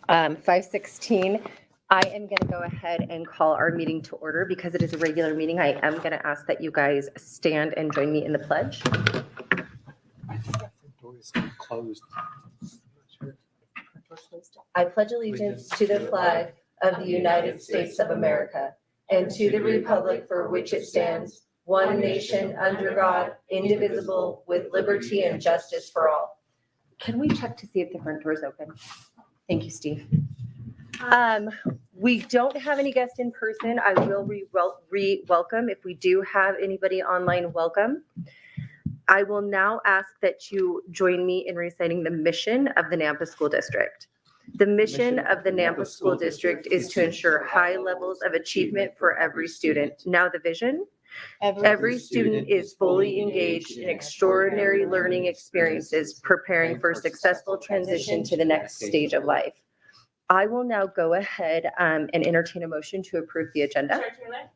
5:16. I am going to go ahead and call our meeting to order because it is a regular meeting. I am going to ask that you guys stand and join me in the pledge. Closed. I pledge allegiance to the flag of the United States of America and to the republic for which it stands, one nation under God, indivisible, with liberty and justice for all. Can we check to see if the front door is open? Thank you, Steve. We don't have any guests in person. I will re-welcome. If we do have anybody online, welcome. I will now ask that you join me in reciting the mission of the Nampa School District. The mission of the Nampa School District is to ensure high levels of achievement for every student. Now the vision. Every student is fully engaged in extraordinary learning experiences, preparing for successful transition to the next stage of life. I will now go ahead and entertain a motion to approve the agenda. Chair Taylor,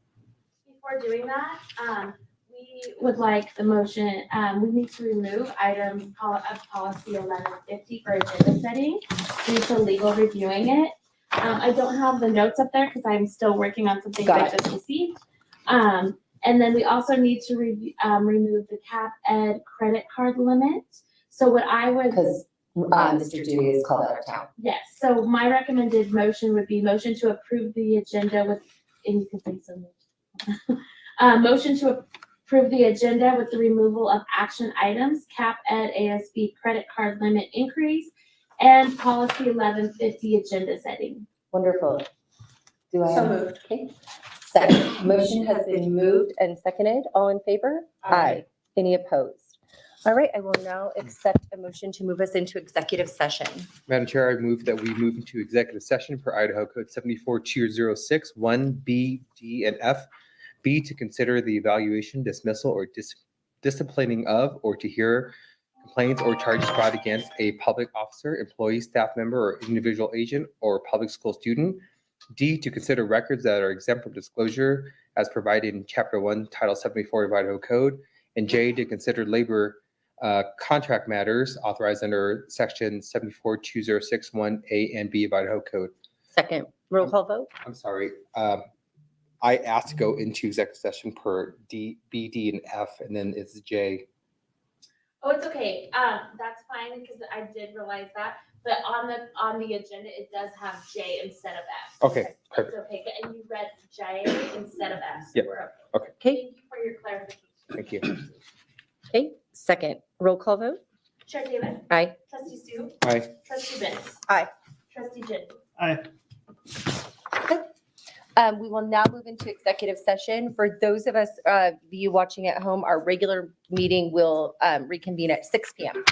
before doing that, we would like the motion, we need to remove items of policy 1150 for agenda setting due to legal reviewing it. I don't have the notes up there because I'm still working on some things I just received. And then we also need to remove the cap ed credit card limit. So what I would. Because Mr. Dewey is called out of town. Yes, so my recommended motion would be motion to approve the agenda with, and you can say so. Motion to approve the agenda with the removal of action items, cap ed ASB credit card limit increase, and policy 1150 agenda setting. Wonderful. Do I So have? moved. Okay. Second. Motion has been moved and seconded. All in favor? Aye. Any opposed? All right, I will now accept a motion to move us into executive session. Madam Chair, I move that we move into executive session per Idaho Code 74206, 1B, D, and F. B, to consider the evaluation, dismissal, or disciplining of, or to hear complaints or charges brought against a public officer, employee, staff member, or individual agent, or public school student. D, to consider records that are exempt from disclosure as provided in Chapter 1, Title 74 of Idaho Code. And J, to consider labor contract matters authorized under Section 742061A and B of Idaho Code. Second. Roll call vote. I'm sorry. I asked to go into executive session per D, B, D, and F, and then it's J. Oh, it's okay. That's fine because I did realize that. But on the agenda, it does have J instead of F. Okay, perfect. It's okay. And you read J instead of F. So Yep. we're Okay. Thank you for your clarification. Thank you. Okay. Second. Roll call vote. Chair Taylor. Aye. Trustee Sue. Aye. Trustee Benz. Aye. Trustee Jen. Aye. We will now move into executive session. For those of us, you watching at home, our regular meeting will reconvene at 6 p.m.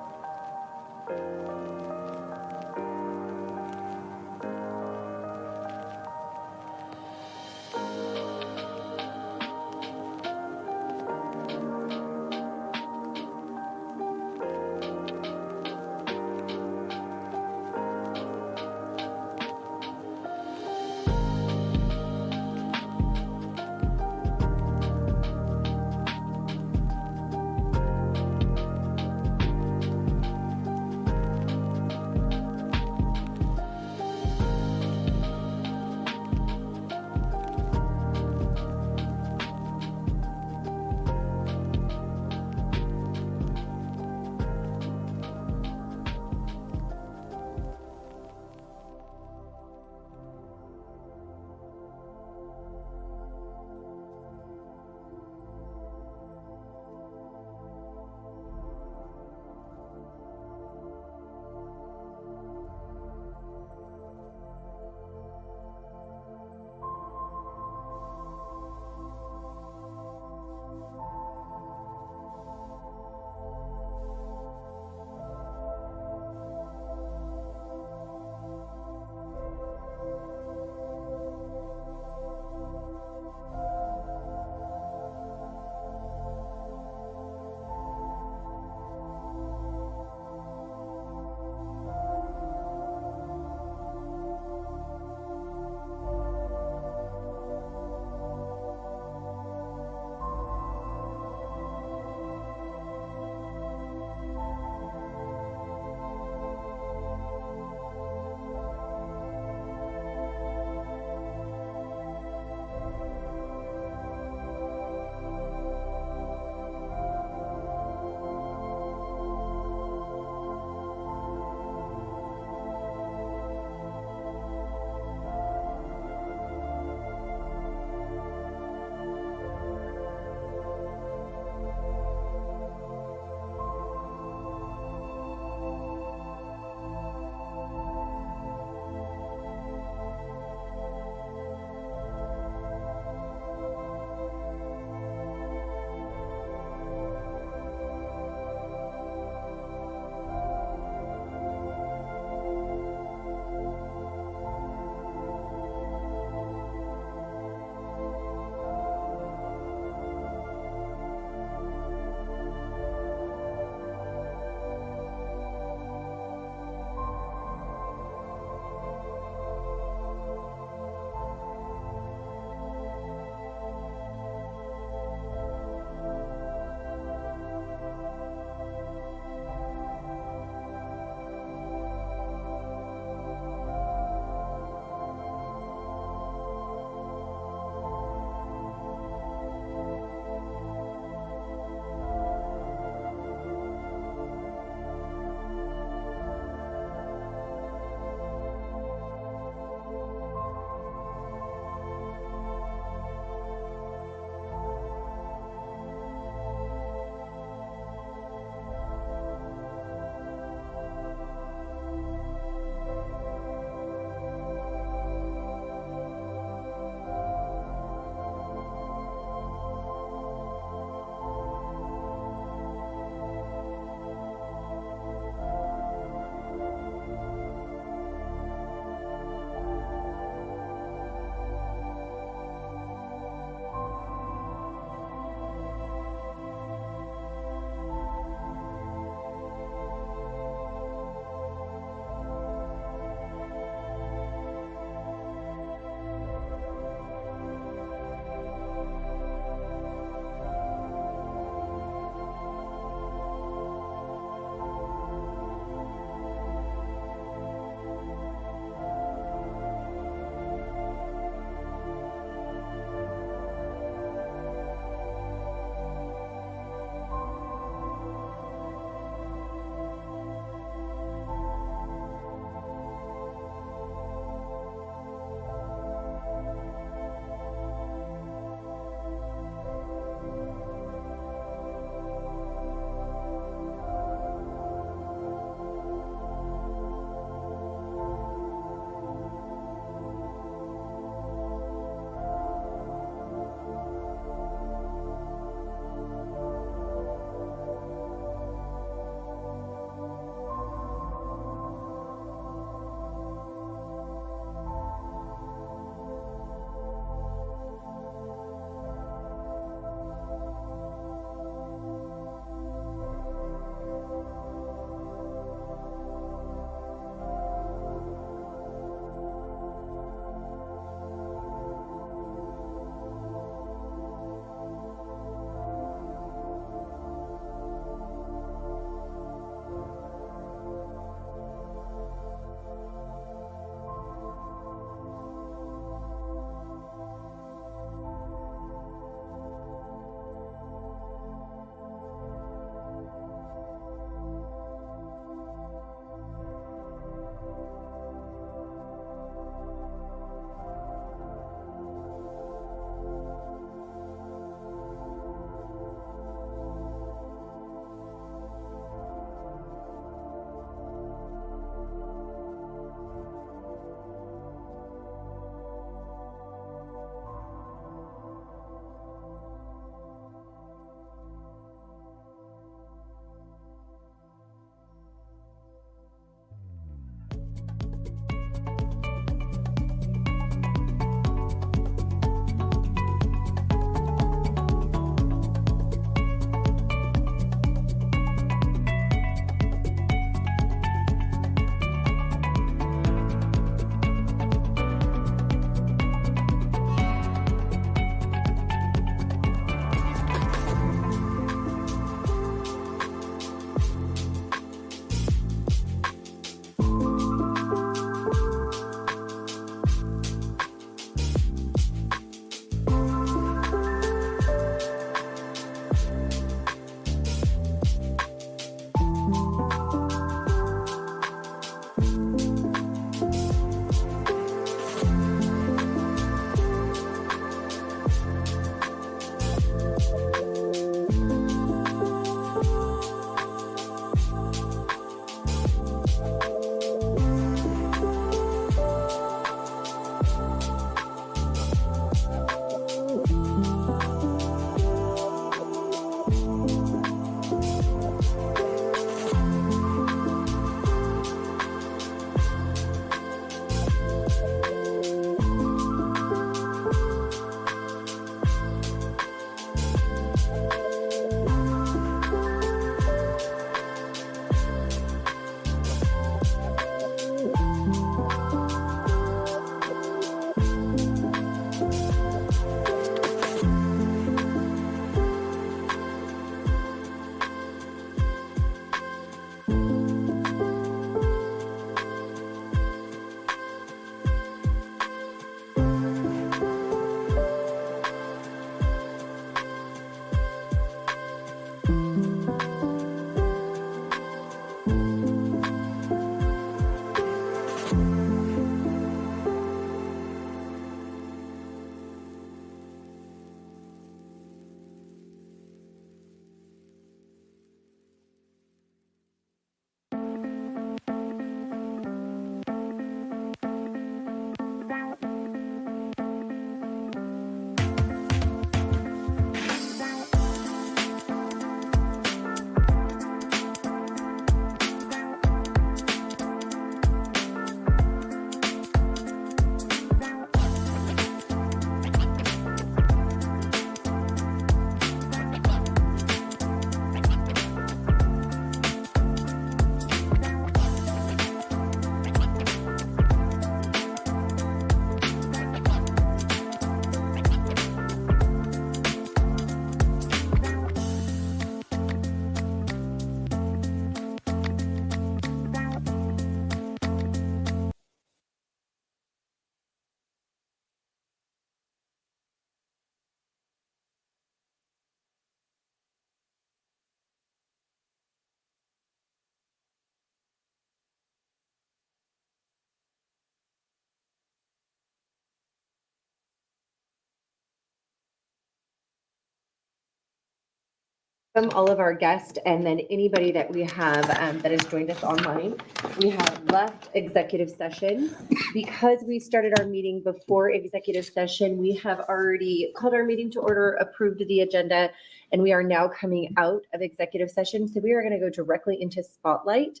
All of our guests and then anybody that we have that has joined us online. We have left executive session. Because we started our meeting before executive session, we have already called our meeting to order, approved the agenda, and we are now coming out of executive session. So we are going to go directly into Spotlight.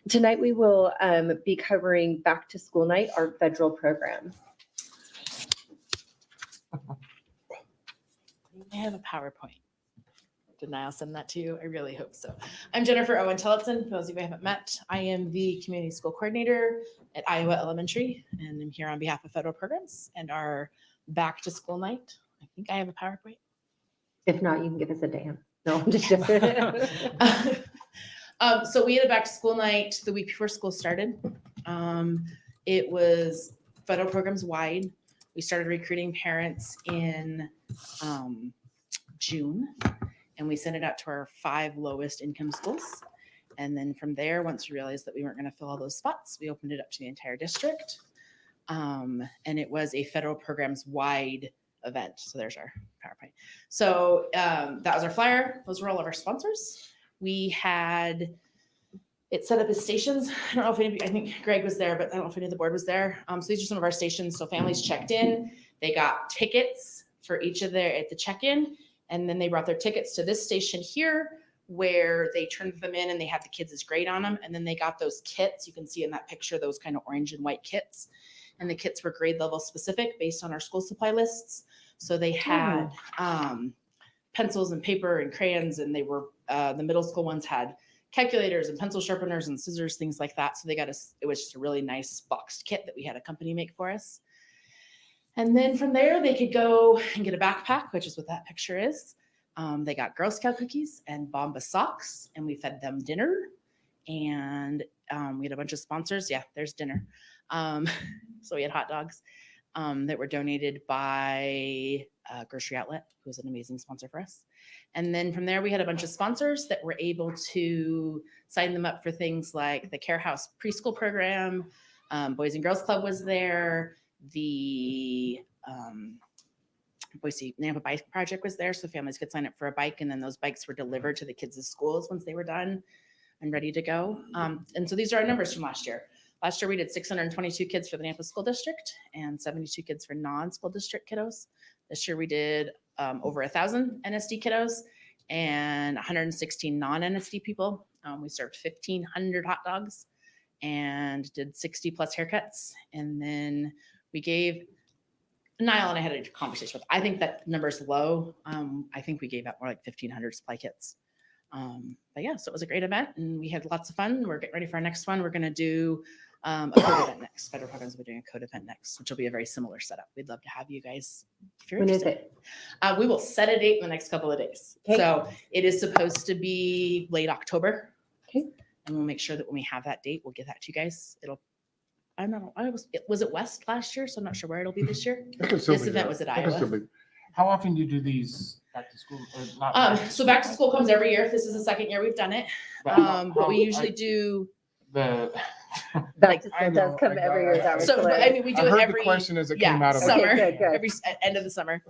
Tonight we will be covering Back to School Night, our federal programs. I have a PowerPoint. Didn't I send that to you? I really hope so. I'm Jennifer Owen Tillotson. For those of you I haven't met, I am the community school coordinator at Iowa Elementary, and I'm here on behalf of federal programs and our Back to School Night. I think I have a PowerPoint. If not, you can give us a dance. No, I'm just joking. So we had a Back to School Night the week before school started. It was federal programs wide. We started recruiting parents in June. And we sent it out to our 5 lowest income schools. And then from there, once we realized that we weren't going to fill all those spots, we opened it up to the entire district. And it was a federal programs wide event. So there's our PowerPoint. So that was our flyer. Those were all of our sponsors. We had it set up as stations. I don't know if anybody, I think Greg was there, but I don't know if any of the board was there. So these are some of our stations. So families checked in. They got tickets for each of their at the check-in. And then they brought their tickets to this station here where they turned them in and they had the kids' grade on them. And then they got those kits. You can see in that picture, those kind of orange and white kits. And the kits were grade level specific based on our school supply lists. So they had pencils and paper and crayons, and they were, the middle school ones had calculators and pencil sharpeners and scissors, things like that. So they got us, it was just a really nice boxed kit that we had a company make for us. And then from there, they could go and get a backpack, which is what that picture is. They got Girl Scout cookies and Bomba socks, and we fed them dinner. And we had a bunch of sponsors. Yeah, there's dinner. So we had hot dogs that were donated by Grocery Outlet, who was an amazing sponsor for us. And then from there, we had a bunch of sponsors that were able to sign them up for things like the Care House preschool program. Boys and Girls Club was there. The Boise Nampa Bike Project was there, so families could sign up for a bike, and then those bikes were delivered to the kids' schools once they were done and ready to go. And so these are our numbers from last year. Last year we did 622 kids for the Nampa School District and 72 kids for non-school district kiddos. This year we did over 1,000 NSD kiddos and 116 non-NSD people. We served 1,500 hot dogs and did 60 plus haircuts, and then we gave Niall and I had a conversation with. I think that number is low. I think we gave out more like 1,500 supply kits. But yeah, so it was a great event, and we had lots of fun. We're getting ready for our next one. We're going to do a code event next. Federal programs will be doing a code event next, which will be a very similar setup. We'd love to have you guys. If you're When is interested. it? We will set a date in the next couple of days. Okay. So it is supposed to be late October. Okay. And we'll make sure that when we have that date, we'll get that to you guys. I don't know. Was it West last year? So I'm not sure where it'll be this year. This event was at Iowa. How often do you do these back to school? Or not So back to school comes every year. This is the second year we've done it. But we usually do. The Back to I school does know, come I every know. year. That was So, but I hilarious. mean, we do I it heard every the question as it yeah, came out of summer, Okay, good. every end of the summer.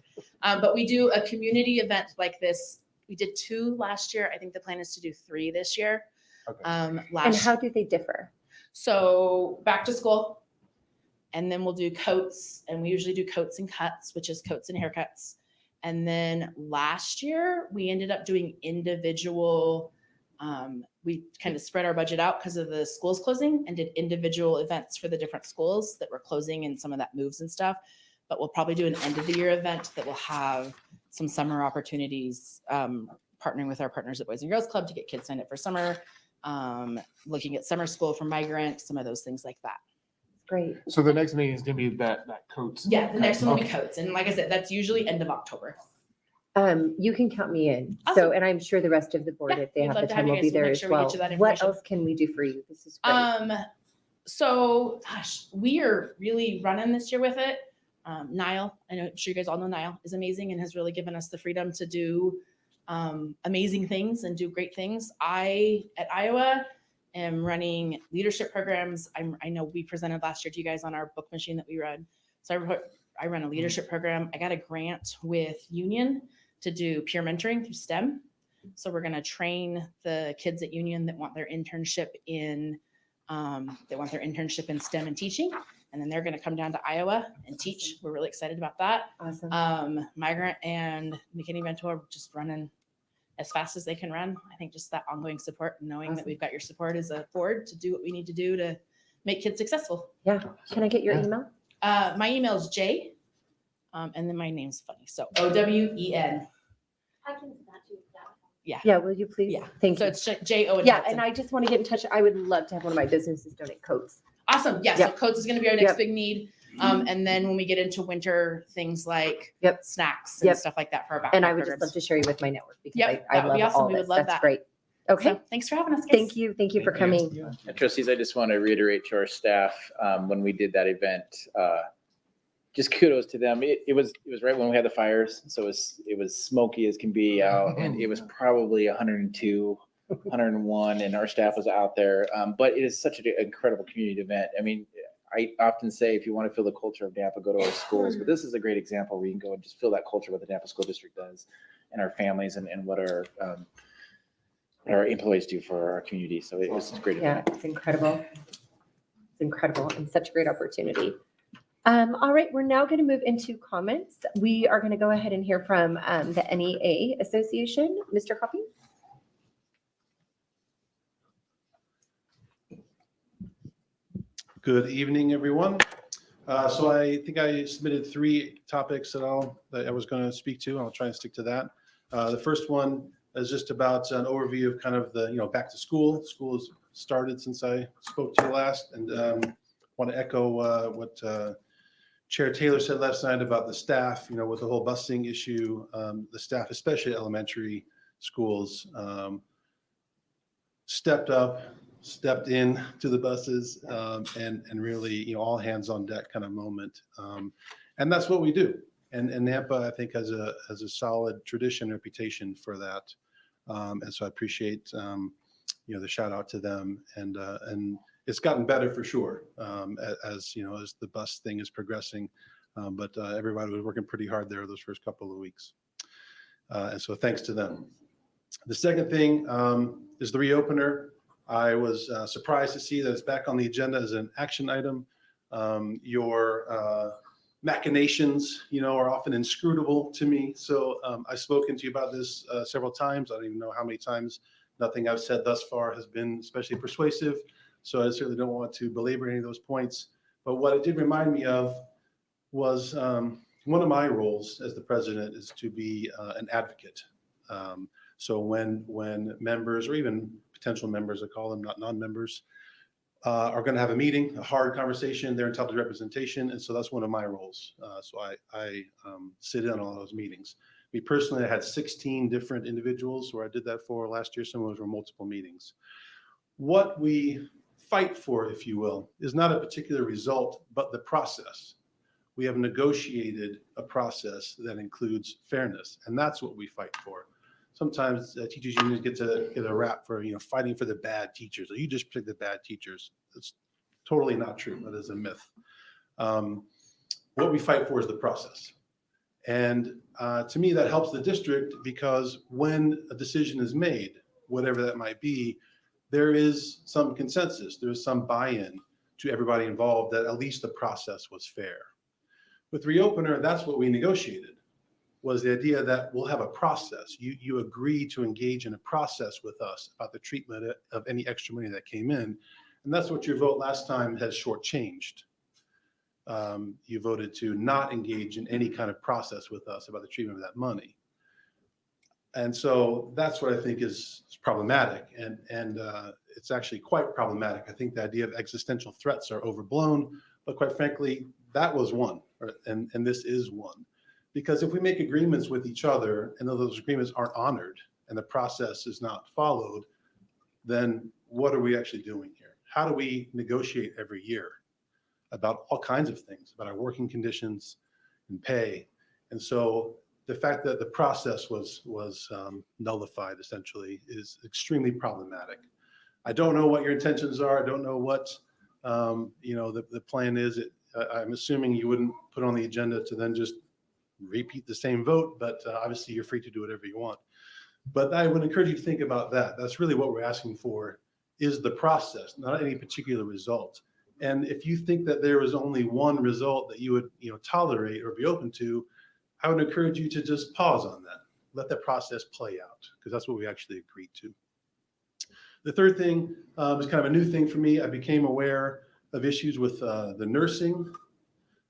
But we do a community event like this. We did 2 last year. I think the plan is to do 3 this year. Okay. And Last how do they differ? So back to school, and then we'll do coats, and we usually do coats and cuts, which is coats and haircuts. And then last year we ended up doing individual. We kind of spread our budget out because of the schools closing and did individual events for the different schools that were closing and some of that moves and stuff. But we'll probably do an end of the year event that will have some summer opportunities, partnering with our partners at Boys and Girls Club to get kids signed up for summer, looking at summer school for migrants, some of those things like that. Great. So the next meeting is gonna be that coats. Yeah, the next one will be Okay. coats. And like I said, that's usually end of October. You can count me in. So, Awesome. and I'm sure the rest of the board, Yeah, if they we'd have love the to have time, you will guys. be We'll there make as sure we get well. you that What information. else can we do for you? This is great. So gosh, we are really running this year with it. Niall, I'm sure you guys all know Niall is amazing and has really given us the freedom to do amazing things and do great things. At Iowa am running leadership programs. I know we presented last year to you guys on our book machine that we run. So I run a leadership program. I got a grant with Union to do peer mentoring through STEM. So we're going to train the kids at Union that want their internship in STEM and teaching. And then they're going to come down to Iowa and teach. We're really excited about that. Awesome. Migrant and McKinney Mentor just running as fast as they can run. I think just that ongoing support, knowing that we've got your support as a board to do what we need to do to make kids successful. Yeah. Can I get your Yeah. email? My email is J, and then my name's funny. So OWEN. I can send that to you. Yeah. Will you please? Yeah. Thank So you. it's J-O. Yeah. And I just want to get in touch. I would love to have one of my businesses donate coats. Awesome. Yeah. Yep. So coats is going to be our next Yep. big need. And then when we get into winter, things like Yep. snacks and Yep. stuff like that for our backpack And I would just programs. love to share you with my network because Yep, I that would love be awesome. all We would this. love That's that. great. Okay. So, thanks for having us, guys. Thank you. Thank you for Thank coming. And trustees, I just want to reiterate to our staff, when we did that event, just kudos to them. It was right when we had the fires, so it was smoky as can be out, and it was probably 102, 101, and our staff was out there. But it is such an incredible community event. I mean, I often say, if you want to feel the culture of Nampa, go to our schools. But this is a great example where you can go and just feel that culture, what the Nampa School District does, and our families, and what our employees do for our community. So it was a great Yeah, event. it's incredible. It's incredible and such a great opportunity. All right, we're now going to move into comments. We are going to go ahead and hear from the NEA Association. Mr. Coffey? Good evening, everyone. So I think I submitted 3 topics that I was going to speak to. I'll try and stick to that. The first one is just about an overview of kind of the, back to school. School has started since I spoke to you last, and want to echo what Chair Taylor said last night about the staff, with the whole busing issue. The staff, especially elementary schools, stepped in to the buses, and really, all hands on deck kind of moment. And that's what we do. And Nampa, I think, has a solid tradition, reputation for that. And so I appreciate, the shout out to them, and it's gotten better for sure, as the bus thing is progressing. But everybody was working pretty hard there those first couple of weeks. And so thanks to them. The second thing is the reopener. I was surprised to see that it's back on the agenda as an action item. Your machinations, are often inscrutable to me. So I've spoken to you about this several times. I don't even know how many times. Nothing I've said thus far has been especially persuasive. So I certainly don't want to belabor any of those points. But what it did remind me of was one of my roles as the president is to be an advocate. So when members, or even potential members, I call them, not non-members, are going to have a meeting, a hard conversation, they're entitled to representation. And so that's one of my roles. So I sit in on all those meetings. Me personally, I had 16 different individuals where I did that for last year. Some of those were multiple meetings. What we fight for, if you will, is not a particular result, but the process. We have negotiated a process that includes fairness, and that's what we fight for. Sometimes teachers unions get a rap for, fighting for the bad teachers. Or you just pick the bad teachers. That's totally not true. That is a myth. What we fight for is the process. And to me, that helps the district because when a decision is made, whatever that might be, there is some consensus. There's some buy-in to everybody involved that at least the process was fair. With reopener, that's what we negotiated, was the idea that we'll have a process. You agree to engage in a process with us about the treatment of any extra money that came in. And that's what your vote last time has shortchanged. You voted to not engage in any kind of process with us about the treatment of that money. And so that's what I think is problematic. And it's actually quite problematic. I think the idea of existential threats are overblown, but quite frankly, that was one, and this is one. Because if we make agreements with each other and those agreements aren't honored and the process is not followed, then what are we actually doing here? How do we negotiate every year about all kinds of things, about our working conditions and pay? And so the fact that the process was nullified essentially is extremely problematic. I don't know what your intentions are. I don't know what the plan is. I'm assuming you wouldn't put on the agenda to then just repeat the same vote, but obviously you're free to do whatever you want. But I would encourage you to think about that. That's really what we're asking for, is the process, not any particular result. And if you think that there is only one result that you would tolerate or be open to, I would encourage you to just pause on that. Let that process play out, because that's what we actually agreed to. The third thing is kind of a new thing for me. I became aware of issues with the nursing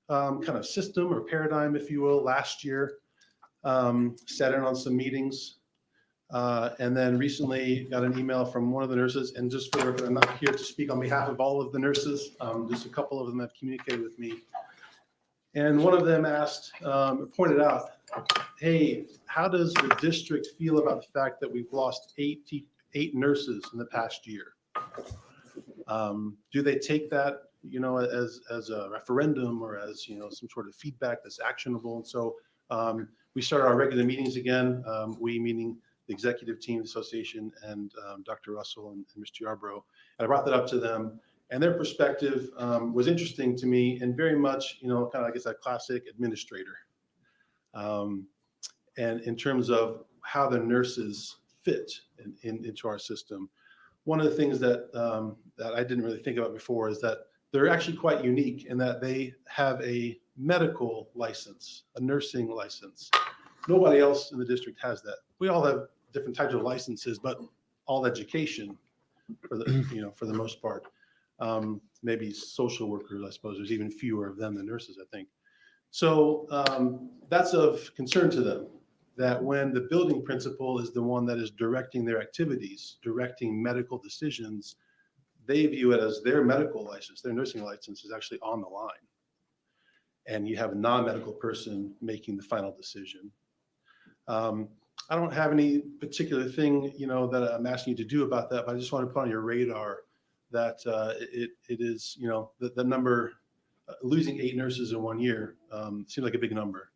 kind of system or paradigm, if you will, last year. Sat in on some meetings, and then recently got an email from one of the nurses. And just for the record, I'm not here to speak on behalf of all of the nurses. Just a couple of them have communicated with me. And one of them asked, pointed out, hey, how does the district feel about the fact that we've lost eight nurses in the past year? Do they take that, as a referendum or as, some sort of feedback that's actionable? And so we started our regular meetings again, we meaning the executive team association and Dr. Russell and Mr. Yarbrough. And I brought that up to them, and their perspective was interesting to me, and very much, kind of, I guess, a classic administrator. And in terms of how the nurses fit into our system. One of the things that I didn't really think about before is that they're actually quite unique in that they have a medical license, a nursing license. Nobody else in the district has that. We all have different types of licenses, but all education for the, for the most part. Maybe social workers, I suppose. There's even fewer of them than nurses, I think. So that's of concern to them, that when the building principal is the one that is directing their activities, directing medical decisions, they view it as their medical license, their nursing license is actually on the line. And you have a non-medical person making the final decision. I don't have any particular thing, that I'm asking you to do about that, but I just want to put on your radar that it is, the number, losing 8 nurses in 1 year seems like a big number.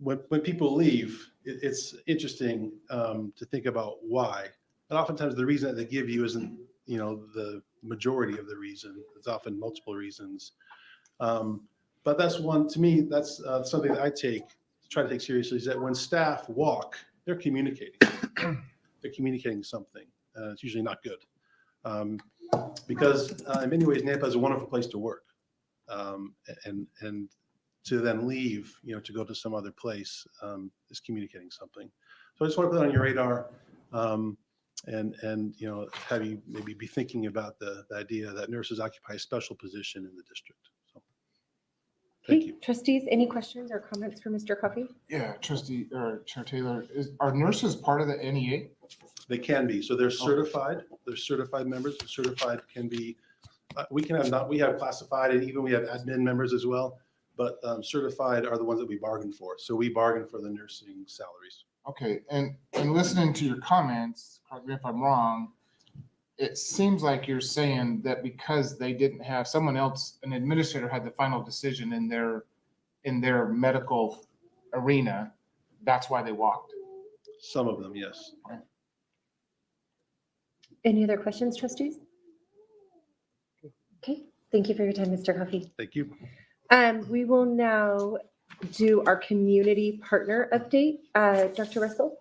When people leave, it's interesting to think about why. And oftentimes the reason that they give you isn't, the majority of the reason. It's often multiple reasons. But that's one, to me, that's something that I try to take seriously, is that when staff walk, they're communicating. They're communicating something. It's usually not good. Because in many ways, Nampa is a wonderful place to work. And to then leave, to go to some other place is communicating something. So I just want to put that on your radar, and have you maybe be thinking about the idea that nurses occupy a special position in the district. So, thank you. Trustees, any questions or comments for Mr. Coffey? Yeah, Trustee or Chair Taylor, are nurses part of the NEA? They can be. So they're certified. They're certified members. Certified can be. We have classified, and even we have admin members as well. But certified are the ones that we bargain for. So we bargain for the nursing salaries. Okay, and listening to your comments, correct me if I'm wrong, it seems like you're saying that because they didn't have someone else, an administrator had the final decision in their medical arena, that's why they walked. Some of them, yes. Any other questions, trustees? Okay, thank you for your time, Mr. Coffey. Thank you. We will now do our community partner update. Dr. Russell?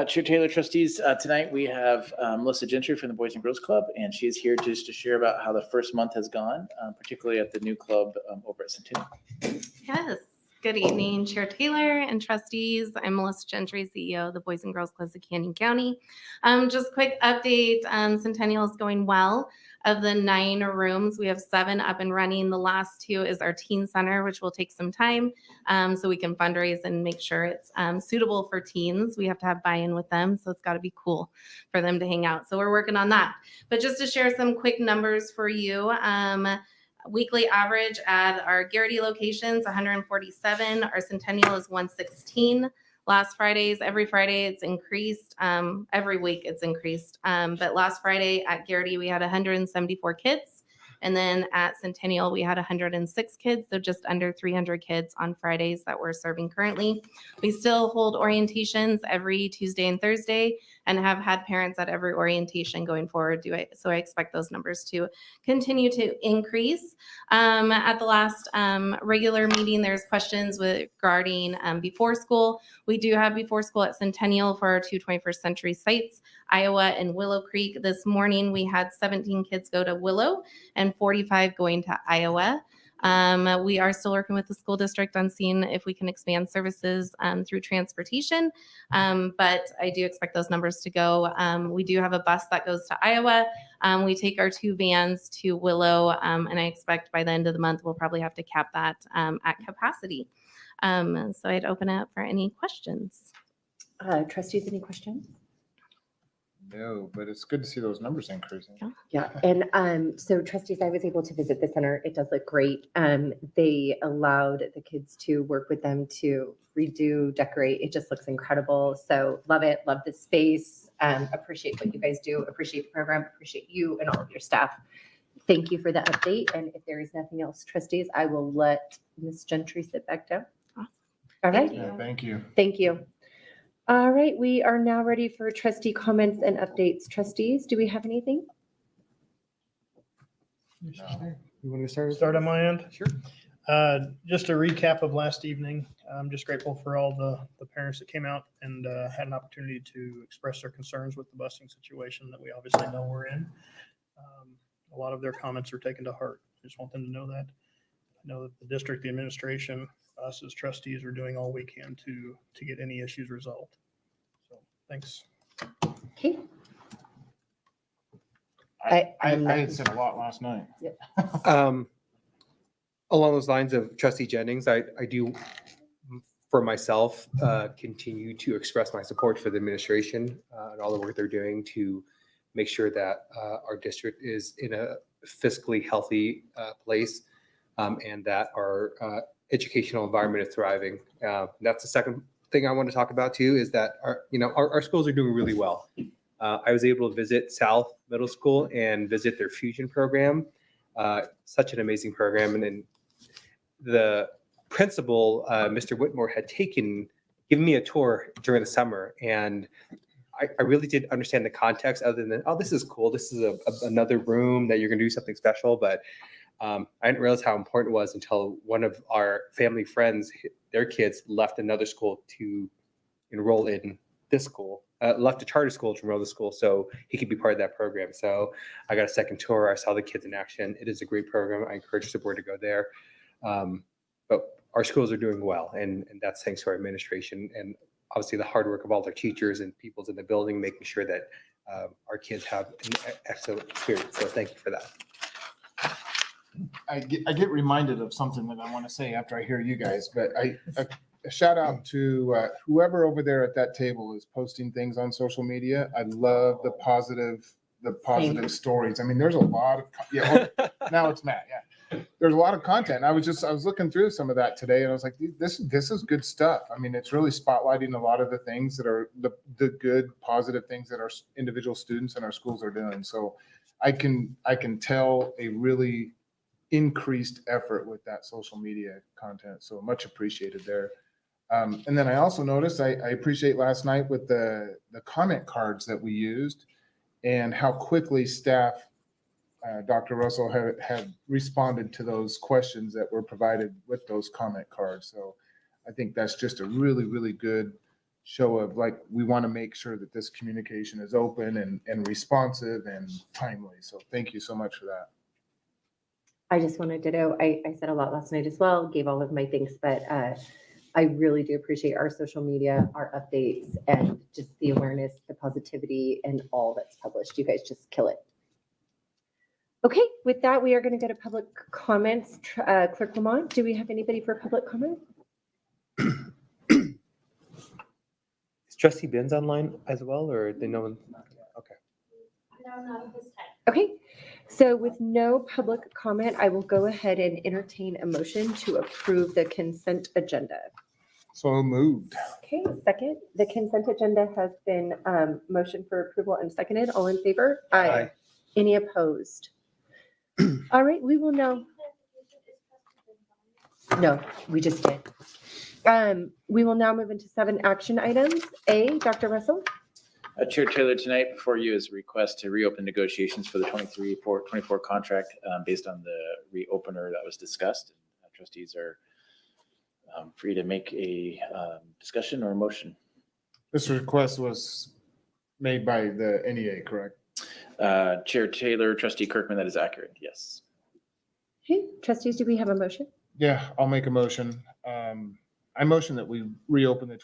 Chair Taylor, trustees, tonight we have Melissa Gentry from the Boys and Girls Club, and she is here just to share about how the first month has gone, particularly at the new club over at Centennial. Yes. Good evening, Chair Taylor and trustees. I'm Melissa Gentry, CEO of the Boys and Girls Clubs of Canyon County. Just quick update, Centennial is going well. Of the 9 rooms, we have 7 up and running. The last 2 is our teen center, which will take some time so we can fundraise and make sure it's suitable for teens. We have to have buy-in with them, so it's got to be cool for them to hang out. So we're working on that. But just to share some quick numbers for you, weekly average at our Garrity locations, 147. Our Centennial is 116. Last Fridays, every Friday it's increased. Every week it's increased. But last Friday at Garrity, we had 174 kids. And then at Centennial, we had 106 kids, so just under 300 kids on Fridays that we're serving currently. We still hold orientations every Tuesday and Thursday and have had parents at every orientation going forward. So I expect those numbers to continue to increase. At the last regular meeting, there's questions regarding before school. We do have before school at Centennial for our 2 21st century sites, Iowa and Willow Creek. This morning, we had 17 kids go to Willow and 45 going to Iowa. We are still working with the school district on seeing if we can expand services through transportation, but I do expect those numbers to go. We do have a bus that goes to Iowa. We take our 2 vans to Willow, and I expect by the end of the month, we'll probably have to cap that at capacity. So I'd open it up for any questions. Trustees, any questions? No, but it's good to see those numbers increasing. Yeah, and so trustees, I was able to visit the center. It does look great. They allowed the kids to work with them to redo, decorate. It just looks incredible. So love it, love the space, appreciate what you guys do, appreciate the program, appreciate you and all of your staff. Thank you for the update. And if there is nothing else, trustees, I will let Ms. Gentry sit back down. Awesome. All right, Yeah, thank you. thank you. All right, we are now ready for trustee comments and updates. Trustees, do we have anything? You want to start? Start on my end? Sure. Just a recap of last evening. I'm just grateful for all the parents that came out and had an opportunity to express their concerns with the busing situation that we obviously know we're in. A lot of their comments are taken to heart. Just want them to know that. I know that the district, the administration, us as trustees are doing all we can to get any issues resolved. So thanks. Okay. I had said a lot last night. Along those lines of Trustee Jennings, I do, for myself, continue to express my support for the administration and all the work they're doing to make sure that our district is in a fiscally healthy place and that our educational environment is thriving. That's the second thing I want to talk about too, is that our schools are doing really well. I was able to visit South Middle School and visit their fusion program. Such an amazing program. And then the principal, Mr. Whitmore, had given me a tour during the summer, and I really didn't understand the context other than, oh, this is cool. This is another room that you're going to do something special. But I didn't realize how important it was until one of our family friends, their kids left another school to enroll in this school, left a charter school to enroll in the school so he could be part of that program. So I got a second tour. I saw the kids in action. It is a great program. I encourage the board to go there. But our schools are doing well, and that's thanks to our administration and obviously the hard work of all their teachers and people's in the building, making sure that our kids have an excellent experience. So thank you for that. I get reminded of something that I want to say after I hear you guys, but a shout out to whoever over there at that table is posting things on social media. I love the positive stories. I mean, there's a lot of, now it's Matt, yeah. there's a lot of content. I was looking through some of that today and I was like, this is good stuff. I mean, it's really spotlighting a lot of the things that are the good, positive things that our individual students in our schools are doing. So I can tell a really increased effort with that social media content. So much appreciated there. And then I also noticed, I appreciate last night with the comment cards that we used and how quickly staff, Dr. Russell had responded to those questions that were provided with those comment cards. So I think that's just a really, really good show of like, we want to make sure that this communication is open and responsive and timely. So thank you so much for that. I just wanted to know, I said a lot last night as well, gave all of my thanks, but I really do appreciate our social media, our updates, and just the awareness, the positivity, and all that's published. You guys just kill it. Okay, with that, we are going to go to public comments. Clerk Lamont, do we have anybody for public comment? Is Trustee Benz online as well, or did no one? Okay. No, not at this time. Okay, so with no public comment, I will go ahead and entertain a motion to approve the consent agenda. So moved. Okay, second. The consent agenda has been motioned for approval and seconded. All in favor? Aye. Any opposed? All right, we will now. No, we just did. We will now move into 7 action items. A, Dr. Russell. Chair Taylor, tonight before you is a request to reopen negotiations for the 23-24 contract based on the reopener that was discussed. Trustees are free to make a discussion or a motion. This request was made by the NEA, correct? Chair Taylor, Trustee Kirkman, that is accurate, yes. Okay, trustees, do we have a motion? Yeah, I'll make a motion. I motion that we reopen the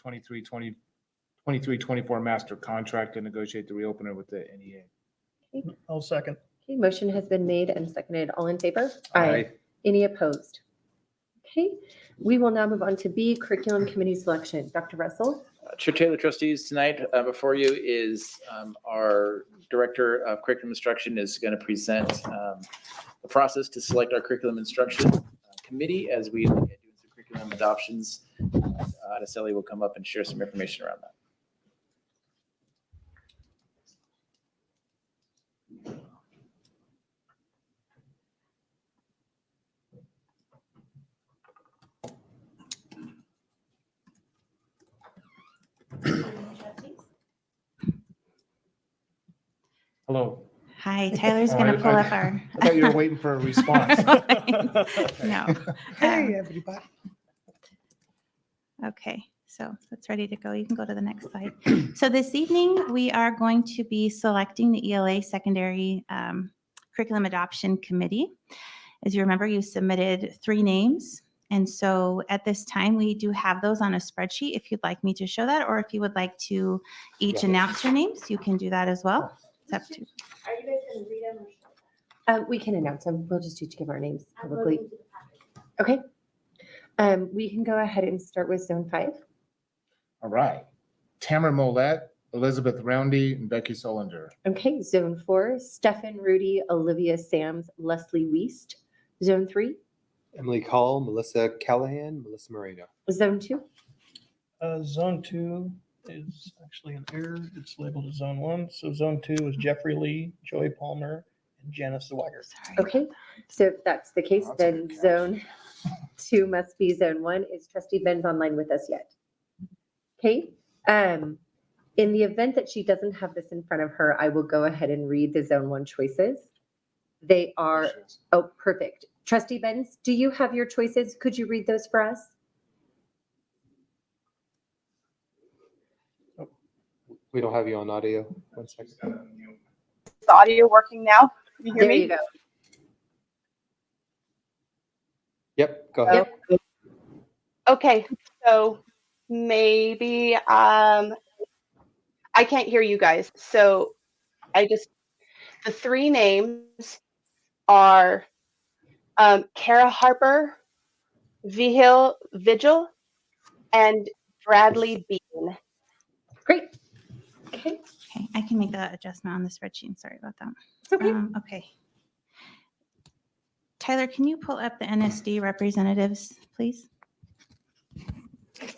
23-24 master contract and negotiate the reopener with the NEA. I'll second. Okay, motion has been made and seconded. All in favor? Aye. Any opposed? Okay, we will now move on to B, curriculum committee selection. Dr. Russell? Chair Taylor, trustees, tonight before you is our Director of Curriculum Instruction is going to present the process to select our curriculum instruction committee as we look at doing some curriculum adoptions. Adeseli will come up and share some information around that. Hello. Hi, Tyler's Oh, going to I- pull I- up our. I thought you were waiting for a response. No. Hey, everybody. Okay, so it's ready to go. You can go to the next slide. So this evening, we are going to be selecting the ELA Secondary Curriculum Adoption Committee. As you remember, you submitted 3 names. And so at this time, we do have those on a spreadsheet. If you'd like me to show that, or if you would like to each Yeah. announce your names, you can do that as well. It's up to. Are you guys going to read them or show them? We can announce them. We'll just each give our names I'm publicly. looking to the packet. Okay. We can go ahead and start with zone 5. All right. Tamara Molette, Elizabeth Roundy, and Becky Solinger. Okay, zone 4, Stefan Rudy, Olivia Sams, Leslie Weist. Zone 3, Emily Call, Melissa Callahan, Melissa Moreno. zone 2, Zone 2 is actually an error. It's labeled as zone 1. So zone 2 is Jeffrey Lee, Joey Palmer, and Janice Zweigert. Sorry. okay. So if that's the case, That's a then good catch. zone 2 must be zone 1. Is Trustee Benz online with us yet? Okay. In the event that she doesn't have this in front of her, I will go ahead and read the zone 1 choices. They are, oh, perfect. Trustee Benz, do you have your choices? Could you read those for us? We don't have you on audio. 1 second. Is the audio working now? Can you hear There me? you go. Yep, go ahead. Yep. Okay, so maybe I can't hear you guys. So the 3 names are Kara Harper, Vigil, and Bradley Bean. Great. Okay. Okay, I can make that adjustment on the spreadsheet. Sorry about that. It's okay. Okay. Tyler, can you pull up the NSD representatives, please?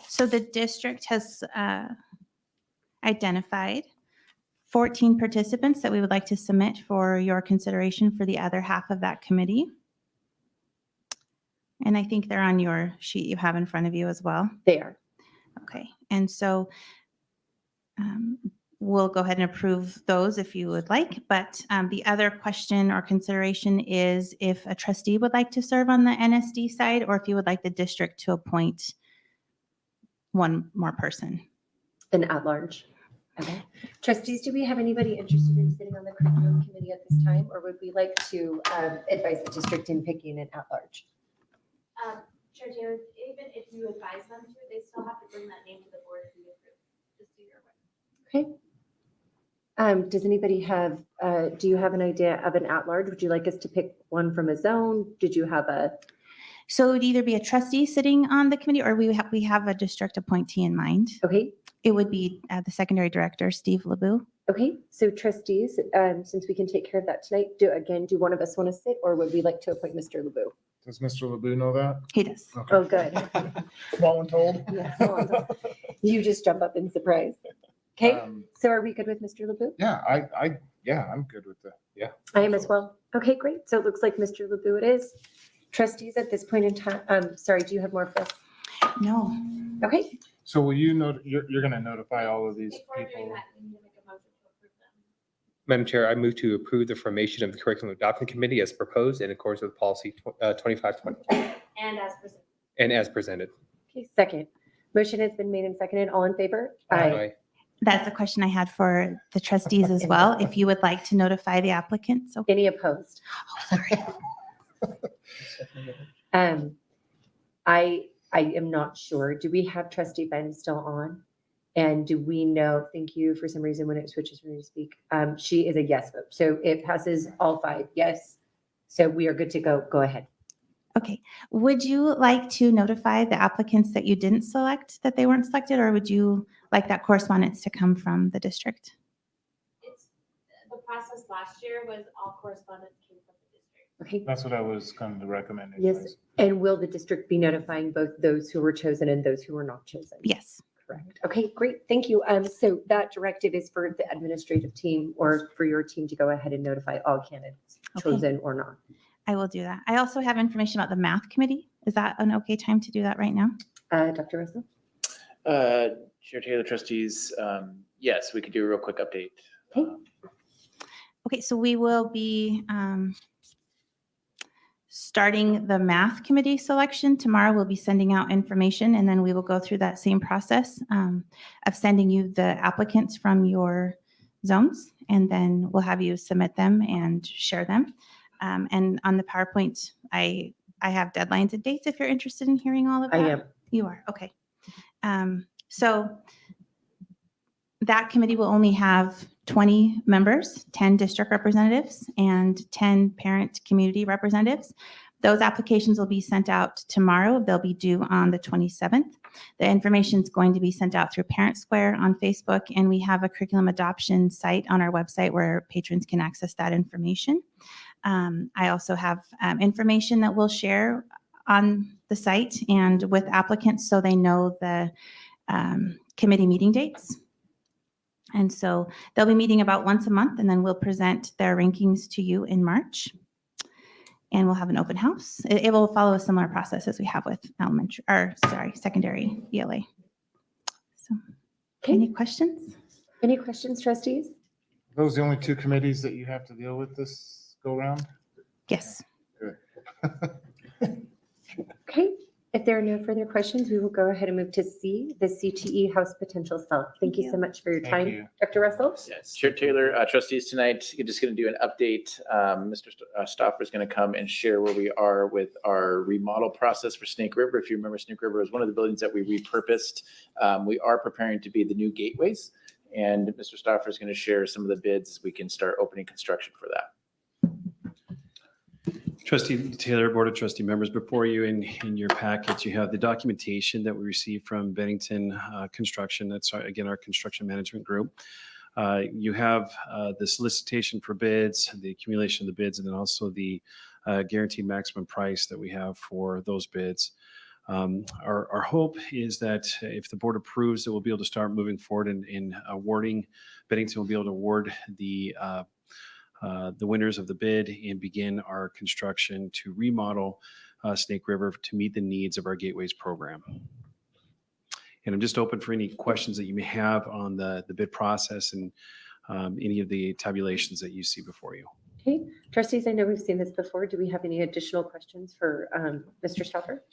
So the district has identified 14 participants that we would like to submit for your consideration for the other half of that committee. And I think they're on your sheet you have in front of you as well. They are. Okay, and so we'll go ahead and approve those if you would like, but the other question or consideration is if a trustee would like to serve on the NSD side, or if you would like the district to appoint one more person. An at-large. Okay. Trustees, do we have anybody interested in sitting on the curriculum committee at this time, or would we like to advise the district in picking an at-large? Chair Taylor, even if you advise them to, they still have to bring that name to the board to be approved, just so you're aware. Okay. Does anybody have, do you have an idea of an at-large? Would you like us to pick one from a zone? Did you have a? So it would either be a trustee sitting on the committee, or we have a district appointee in mind. Okay. It would be the secondary director, Steve LeBeau. Okay. So trustees, since we can take care of that tonight, do one of us want to sit, or would we like to appoint Mr. LeBeau? Does Mr. LeBeau know that? He does. Okay. Oh, good. Voluntold. Yeah. You just jump up in surprise. Okay. So are we good with Mr. LeBeau? Yeah, I'm good with that. Yeah. I am as well. Okay, great. So it looks like Mr. LeBeau it is. Trustees at this point in time, sorry, do you have more for us? No. Okay. So will you know, you're going to notify all of these Before doing people? that, we need to make a motion to approve them. Madam Chair, I move to approve the formation of the Curriculum Adoption Committee as proposed in accordance with policy 2520 And as presented. and as presented. Okay, second. Motion has been made and seconded. All in favor? Aye. That's a question I had for the trustees as well. If you would like to notify the applicants. Okay. Any opposed? Oh, sorry. I am not sure. Do we have trustee Ben still on? And do we know, thank you, for some reason when it switches for me to speak, she is a yes vote. So it passes all 5 yes. So we are good to go. Go ahead. Okay. Would you like to notify the applicants that you didn't select, that they weren't selected, or would you like that correspondence to come from the district? It's, the process last year was all correspondence came from the district. Okay. That's what I was going to recommend. Yes. And will the district be notifying both those who were chosen and those who were not chosen? Yes. Correct. Okay, great. Thank you. So that directive is for the administrative team or for your team to go ahead and notify all candidates, Okay. chosen or not. I will do that. I also have information about the math committee. Is that an okay time to do that right now? Dr. Russell? Chair Taylor, trustees, yes, we could do a real quick update. Okay. Okay, so we will be starting the math committee selection. Tomorrow we'll be sending out information, and then we will go through that same process of sending you the applicants from your zones, and then we'll have you submit them and share them. And on the PowerPoint, I have deadlines and dates if you're interested in hearing all of that. I am. You are, okay. So that committee will only have 20 members, 10 district representatives, and 10 parent community representatives. Those applications will be sent out tomorrow. They'll be due on the 27th. The information is going to be sent out through Parent Square on Facebook, and we have a curriculum adoption site on our website where patrons can access that information. I also have information that we'll share on the site and with applicants so they know the committee meeting dates. And so they'll be meeting about once a month, and then we'll present their rankings to you in March. And we'll have an open house. It will follow a similar process as we have with secondary ELA. So, any questions? Any questions, trustees? Are those the only 2 committees that you have to deal with this go round? Yes. Okay. If there are no further questions, we will go ahead and move to C, the CTE House Potential Self. Thank you so much for your Thank time. you. Dr. Russell? Yes, Chair Taylor, trustees tonight, you're just going to do an update. Mr. Stauffer is going to come and share where we are with our remodel process for Snake River. If you remember, Snake River is one of the buildings that we repurposed. We are preparing to be the new gateways, and Mr. Stauffer is going to share some of the bids. We can start opening construction for that. Trustee Taylor, Board of Trustee members, before you in your packets, you have the documentation that we received from Bennington Construction. That's again our construction management group. You have the solicitation for bids, the accumulation of the bids, and then also the guaranteed maximum price that we have for those bids. Our hope is that if the board approves, that we'll be able to start moving forward in awarding. Bennington will be able to award the winners of the bid and begin our construction to remodel Snake River to meet the needs of our Gateways program. And I'm just open for any questions that you may have on the bid process and any of the tabulations that you see before you. Okay, trustees, I know we've seen this before. Do we have any additional questions for Mr. Stauffer?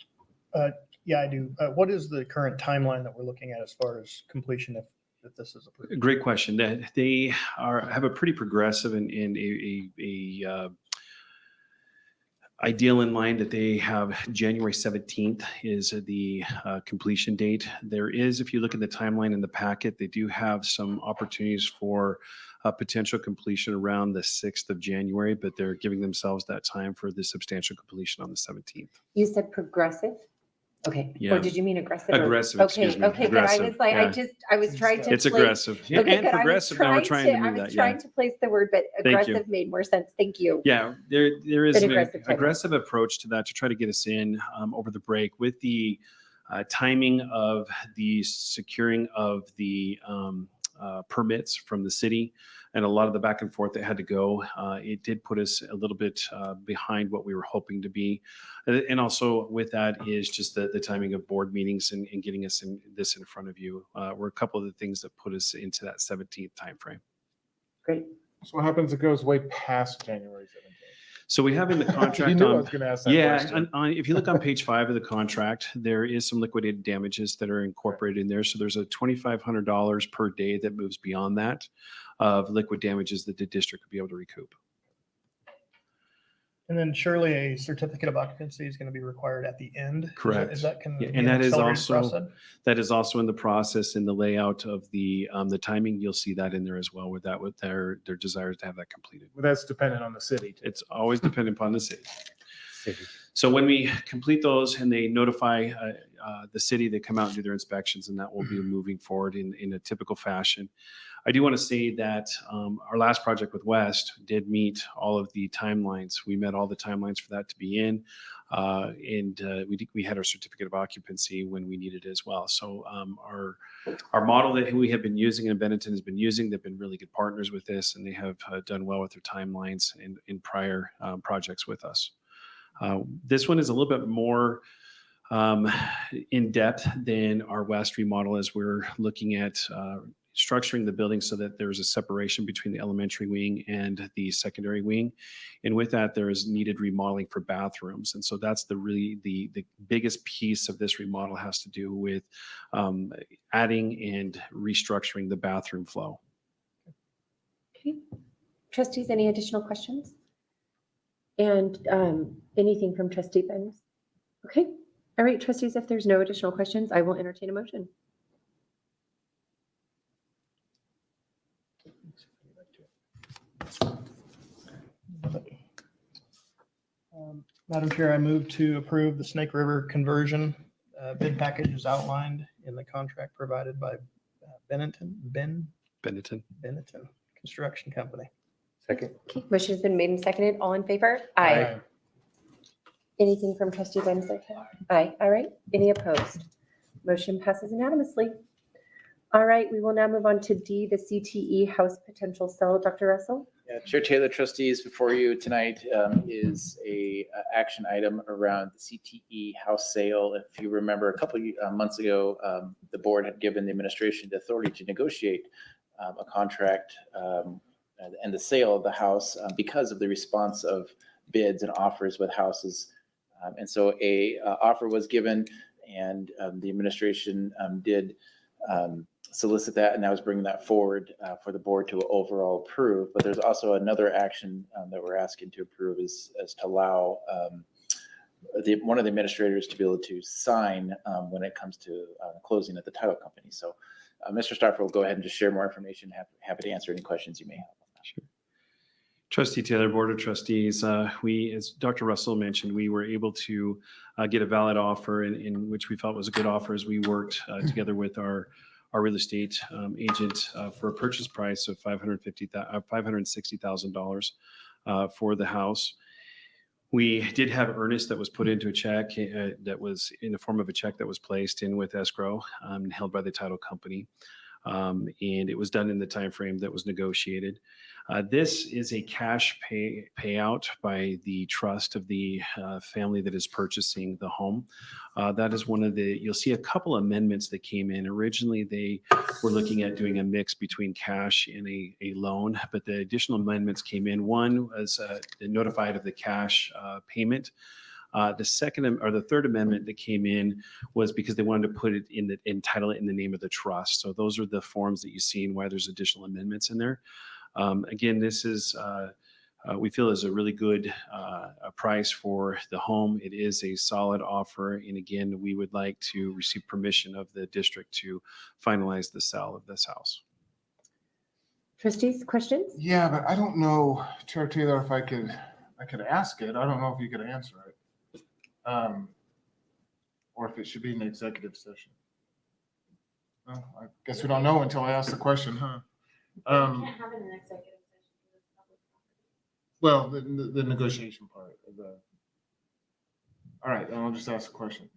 Yeah, I do. What is the current timeline that we're looking at as far as completion if this is approved? Great question. That they have a pretty progressive and ideal in mind that they have January 17th is the completion date. There is, if you look at the timeline in the packet, they do have some opportunities for potential completion around the 6th of January, but they're giving themselves that time for the substantial completion on the 17th. You said progressive? Okay. Yeah. Or did you mean aggressive? Aggressive, Okay, excuse me. okay, good. I was Aggressive, like, yeah. I was trying to. It's place- aggressive Okay, and good. progressive. Now we're trying to I move was that. trying Yeah. to place the word, but Thank you. aggressive made more sense. Thank you. Yeah, there is An an aggressive timeline. aggressive approach to that to try to get us in over the break with the timing of the securing of the permits from the city and a lot of the back and forth that had to go. It did put us a little bit behind what we were hoping to be. And also with that is just the timing of board meetings and getting us in front of you were a couple of the things that put us into that 17th timeframe. Great. So what happens? It goes way past January 17th. So we have in the You contract knew I on, was going to ask that yeah, question. if you look on page 5 of the contract, there is some liquidated damages that are incorporated in there. So there's a $2,500 per day that moves beyond that of liquid damages that the district could be able to recoup. And then surely a certificate of occupancy is going to be required at the end. Correct. Is that can Yeah, be and an that is accelerated also- process? That is also in the process in the layout of the timing. You'll see that in there as well with their desire to have that completed. Well, that's dependent on the city. It's always dependent upon the city. So when we complete those and they notify the city, they come out and do their inspections, and that will be moving forward in a typical fashion. I do want to say that our last project with West did meet all of the timelines. We met all the timelines for that to be in, and we had our certificate of occupancy when we needed it as well. So our model that we have been using and Bennington has been using, they've been really good partners with this, and they have done well with their timelines in prior projects with us. This one is a little bit more in depth than our West remodel as we're looking at structuring the building so that there's a separation between the elementary wing and the secondary wing. And with that, there is needed remodeling for bathrooms. And so that's the biggest piece of this remodel has to do with adding and restructuring the bathroom flow. Okay. Trustees, any additional questions? And anything from trustee Benz? Okay. All right, trustees, if there's no additional questions, I will entertain a motion. Madam Chair, I move to approve the Snake River conversion bid package as outlined in the contract provided by Bennington Construction Company. Second. Okay, motion has been made and seconded. All in favor? Aye. Anything from trustee Benz? Aye. All right. Any opposed? Motion passes unanimously. All right, we will now move on to D, the CTE house potential sale. Dr. Russell? Yeah, Chair Taylor, trustees, before you tonight is a action item around the CTE house sale. If you remember, a couple of months ago, the board had given the administration the authority to negotiate a contract and the sale of the house because of the response of bids and offers with houses. And so a offer was given, and the administration did solicit that, and I was bringing that forward for the board to overall approve. But there's also another action that we're asking to approve is to allow one of the administrators to be able to sign when it comes to closing at the title company. So Mr. Stauffer will go ahead and just share more information. Happy to answer any questions you may have. Sure. Trustee Taylor, Board of Trustees, we, as Dr. Russell mentioned, we were able to get a valid offer in which we felt was a good offer as we worked together with our our real estate agent for a purchase price of $560,000 for the house. We did have earnest that was put into a check that was in the form of a check that was placed in with escrow held by the title company. And it was done in the time frame that was negotiated. This is a cash payout by the trust of the family that is purchasing the home. That is one of you'll see a couple amendments that came in. Originally, they were looking at doing a mix between cash and a loan, but the additional amendments came in. One was notified of the cash payment. The second or the third amendment that came in was because they wanted to put it entitle it in the name of the trust. So those are the forms that you see and why there's additional amendments in there. Again, this is we feel is a really good price for the home. It is a solid offer, and again, we would like to receive permission of the district to finalize the sale of this house. Trustees, questions? Yeah, but I don't know, Chair Taylor, if I could ask it. I don't know if you could answer it. Or if it should be an executive session. Well, I guess we don't know until I ask the question, huh? We can't have it in an executive session because it's public property. Well, the negotiation part of the. All right, then I'll just ask a question.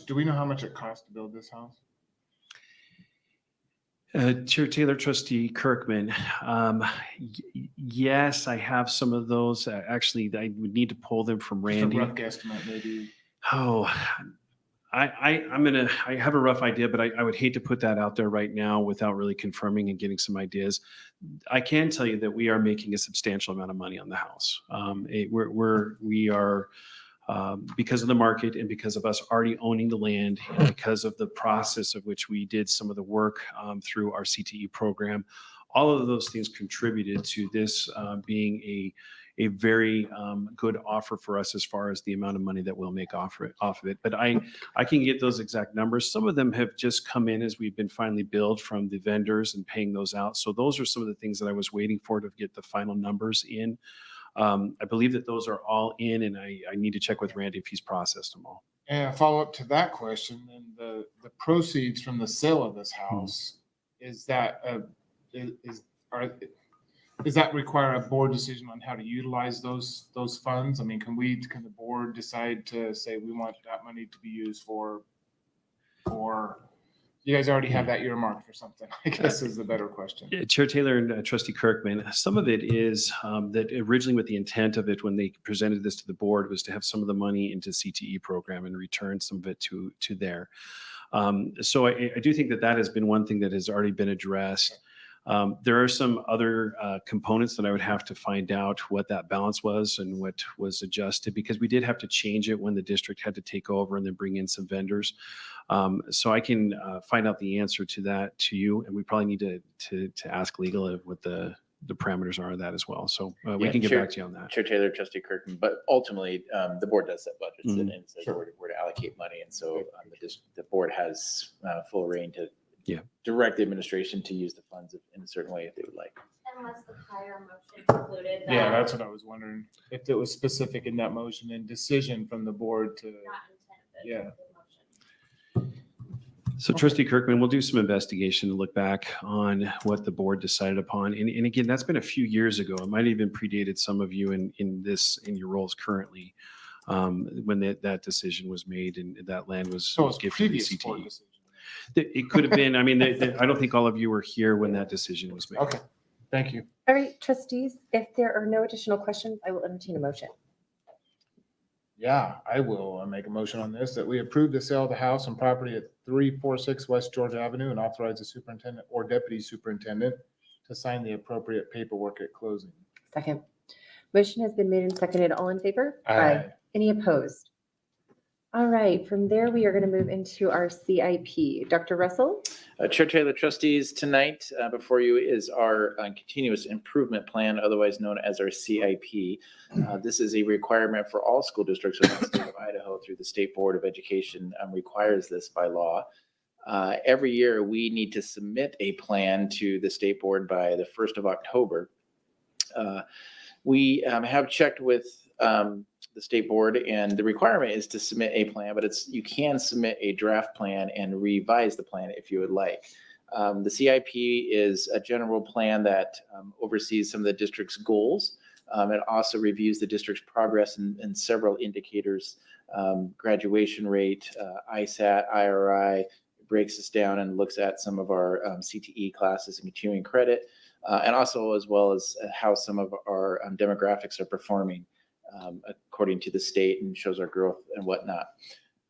Do we know how much it cost to build this house? Chair Taylor, Trustee Kirkman. Yes, I have some of those. Actually, I would need to pull them from Randy. Just a rough guesstimate, maybe. Oh, I have a rough idea, but I would hate to put that out there right now without really confirming and getting some ideas. I can tell you that we are making a substantial amount of money on the house. We are. Because of the market and because of us already owning the land, and because of the process of which we did some of the work through our CTE program, all of those things contributed to this being a very good offer for us as far as the amount of money that we'll make off of it. But I can get those exact numbers. Some of them have just come in as we've been finally billed from the vendors and paying those out. So those are some of the things that I was waiting for to get the final numbers in. I believe that those are all in, and I need to check with Randy if he's processed them all. And a follow up to that question, then the proceeds from the sale of this house, does that require a board decision on how to utilize those funds? I mean, can the board decide to say we want that money to be used for you guys already have that earmarked for something, I guess is the better question. Chair Taylor and Trustee Kirkman, some of it is that originally with the intent of it when they presented this to the board was to have some of the money into CTE program and return some of it to there. So I do think that has been one thing that has already been addressed. There are some other components that I would have to find out what that balance was and what was adjusted, because we did have to change it when the district had to take over and then bring in some vendors. So I can find out the answer to that to you, and we probably need to ask legal what the parameters are of that as well. So we can get back to you on that. Chair Taylor, Trustee Kirkman, but ultimately the board does set budgets and so we're to allocate money, and so the board has full reign to direct the administration to use the funds in a certain way if they would like. Unless the prior motion included that. Yeah, that's what I was wondering. If it was specific in that motion and decision from the board to. Not intended. Yeah. So Trustee Kirkman, we'll do some investigation to look back on what the board decided upon. And again, that's been a few years ago. It might have even predated some of you in your roles currently when that decision was made and that land was given to the CTE. It could have been. I mean, I don't think all of you were here when that decision was made. Okay, thank you. All right, trustees, if there are no additional questions, I will entertain a motion. Yeah, I will make a motion on this, that we approve the sale of the house and property at 346 West Georgia Avenue and authorize the superintendent or deputy superintendent to sign the appropriate paperwork at closing. Second. Motion has been made and seconded. All in favor? Aye. Any opposed? All right, from there, we are going to move into our CIP. Dr. Russell? Chair Taylor, trustees, tonight before you is our continuous improvement plan, otherwise known as our CIP. This is a requirement for all school districts in the state of Idaho through the State Board of Education requires this by law. Every year, we need to submit a plan to the State Board by the 1st of October. We have checked with the state board, and the requirement is to submit a plan, but you can submit a draft plan and revise the plan if you would like. The CIP is a general plan that oversees some of the district's goals. It also reviews the district's progress in several indicators, graduation rate, ISAT, IRI, breaks this down and looks at some of our CTE classes and continuing credit, and also as well as how some of our demographics are performing according to the state, and shows our growth and whatnot.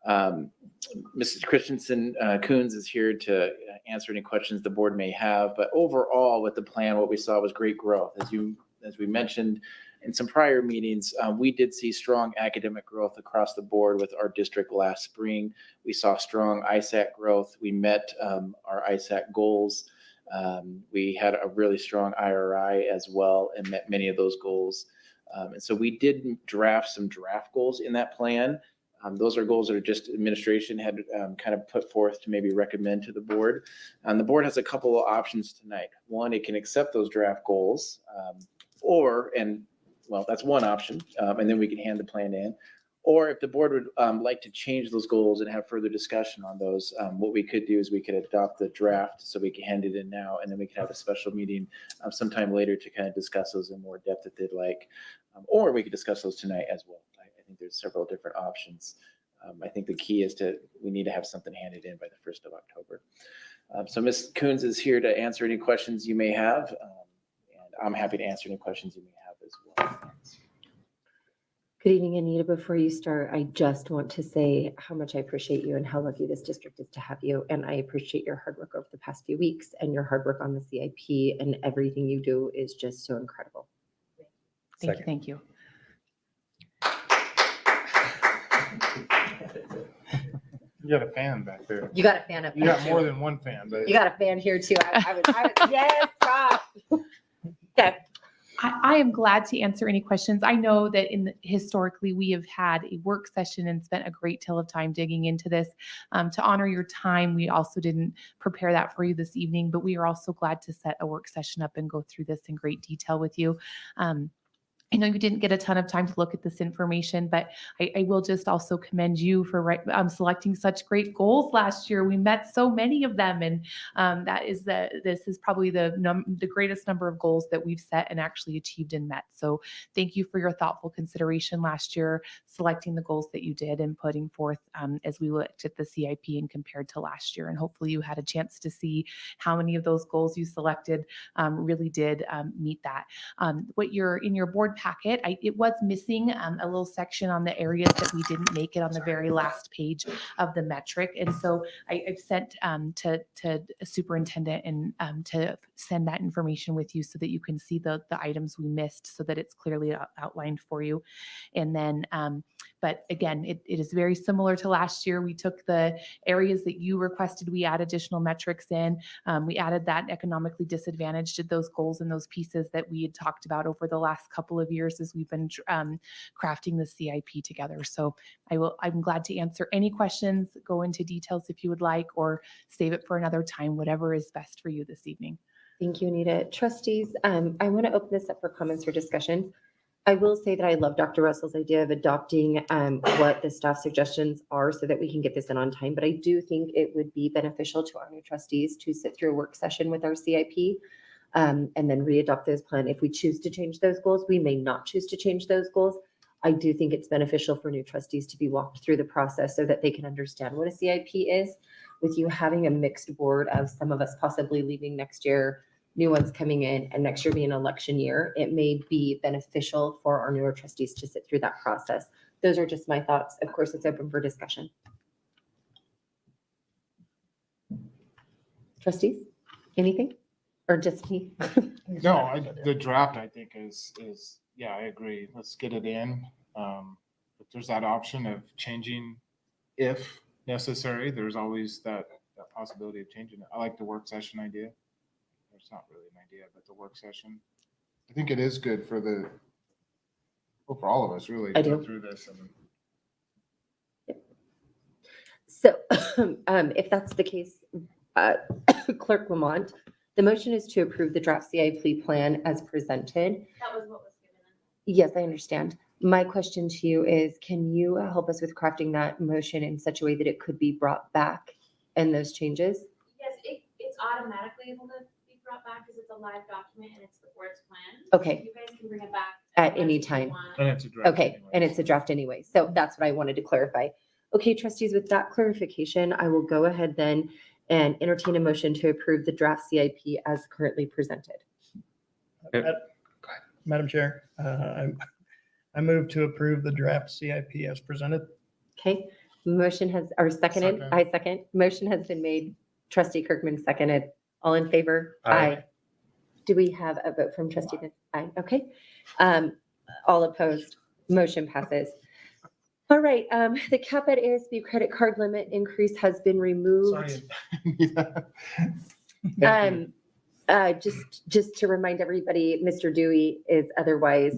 Mrs. Christensen Coons is here to answer any questions the board may have, but overall with the plan, what we saw was great growth. As we mentioned in some prior meetings, we did see strong academic growth across the board with our district last spring. We saw strong ISAT growth. We met our ISAT goals. We had a really strong IRI as well and met many of those goals. And so we did draft some draft goals in that plan. Those are goals that are just administration had kind of put forth to maybe recommend to the board. And the board has a couple of options tonight. One, it can accept those draft goals, well, that's one option, and then we can hand the plan in. Or if the board would like to change those goals and have further discussion on those, what we could do is we could adopt the draft so we can hand it in now, and then we could have a special meeting sometime later to kind of discuss those in more depth if they'd like. Or we could discuss those tonight as well. I think there's several different options. I think the key is we need to have something handed in by the 1st of October. So Ms. Coons is here to answer any questions you may have, and I'm happy to answer any questions you may have as well. Good evening, Anita. Before you start, I just want to say how much I appreciate you and how lucky this district is to have you. And I appreciate your hard work over the past few weeks and your hard work on the CIP, and everything you do is just so incredible. Thank you. Thank you. You got a fan back there. You got a fan up You there got too. more than one fan, but You got a fan here too. I was yes, stop. Okay. I am glad to answer any questions. I know that historically we have had a work session and spent a great deal of time digging into this. To honor your time, we also didn't prepare that for you this evening, but we are also glad to set a work session up and go through this in great detail with you. I know you didn't get a ton of time to look at this information, but I will just also commend you for selecting such great goals last year. We met so many of them, and this is probably the greatest number of goals that we've set and actually achieved and met. So thank you for your thoughtful consideration last year, selecting the goals that you did and putting forth as we looked at the CIP and compared to last year. And hopefully you had a chance to see how many of those goals you selected really did meet that. What you're in your board packet, it was missing a little section on the areas that we didn't make it on the very last page of the metric. And so I've sent to a superintendent and to send that information with you so that you can see the items we missed so that it's clearly outlined for you. And then, but again, it is very similar to last year. We took the areas that you requested, we add additional metrics in. We added that economically disadvantaged, did those goals and those pieces that we had talked about over the last couple of years as we've been crafting the CIP together. So I'm glad to answer any questions, go into details if you would like, or save it for another time, whatever is best for you this evening. Thank you, Anita. Trustees, I want to open this up for comments or discussions. I will say that I love Dr. Russell's idea of adopting what the staff suggestions are so that we can get this in on time. But I do think it would be beneficial to our new trustees to sit through a work session with our CIP and then readopt those plans. If we choose to change those goals, we may not choose to change those goals. I do think it's beneficial for new trustees to be walked through the process so that they can understand what a CIP is. With you having a mixed board of some of us possibly leaving next year, new ones coming in, and next year being an election year, it may be beneficial for our newer trustees to sit through that process. Those are just my thoughts. Of course, it's open for discussion. Trustees, anything? Or just me? no, the draft I think is yeah, I agree. Let's get it in. If there's that option of changing if necessary, there's always that possibility of changing it. I like the work session idea. It's not really an idea, but the work session. I think it is good for for all of us really to go through this. So if that's the case, Clerk Lamont, the motion is to approve the draft CIP plan as presented. That was what was given. Yes, I understand. My question to you is, can you help us with crafting that motion in such a way that it could be brought back and those changes? Yes, it's automatically able to be brought back because it's a live document and it's the board's plan. Okay. You guys can bring it back At as any much as you time. want. And it's a draft Okay, anyway. and it's a draft anyway. So that's what I wanted to clarify. Okay, trustees, with that clarification, I will go ahead then and entertain a motion to approve the draft CIP as currently presented. Madam Chair, I move to approve the draft CIP as presented. Okay, motion has, or seconded, Second. I second. Motion has been made. Trustee Kirkman seconded. All in favor? Aye. Do we have a vote from trustee? Aye, okay. All opposed, motion passes. All right, the cap at ASB credit card limit increase has been removed. Sorry. Just to remind everybody, Mr. Dewey is otherwise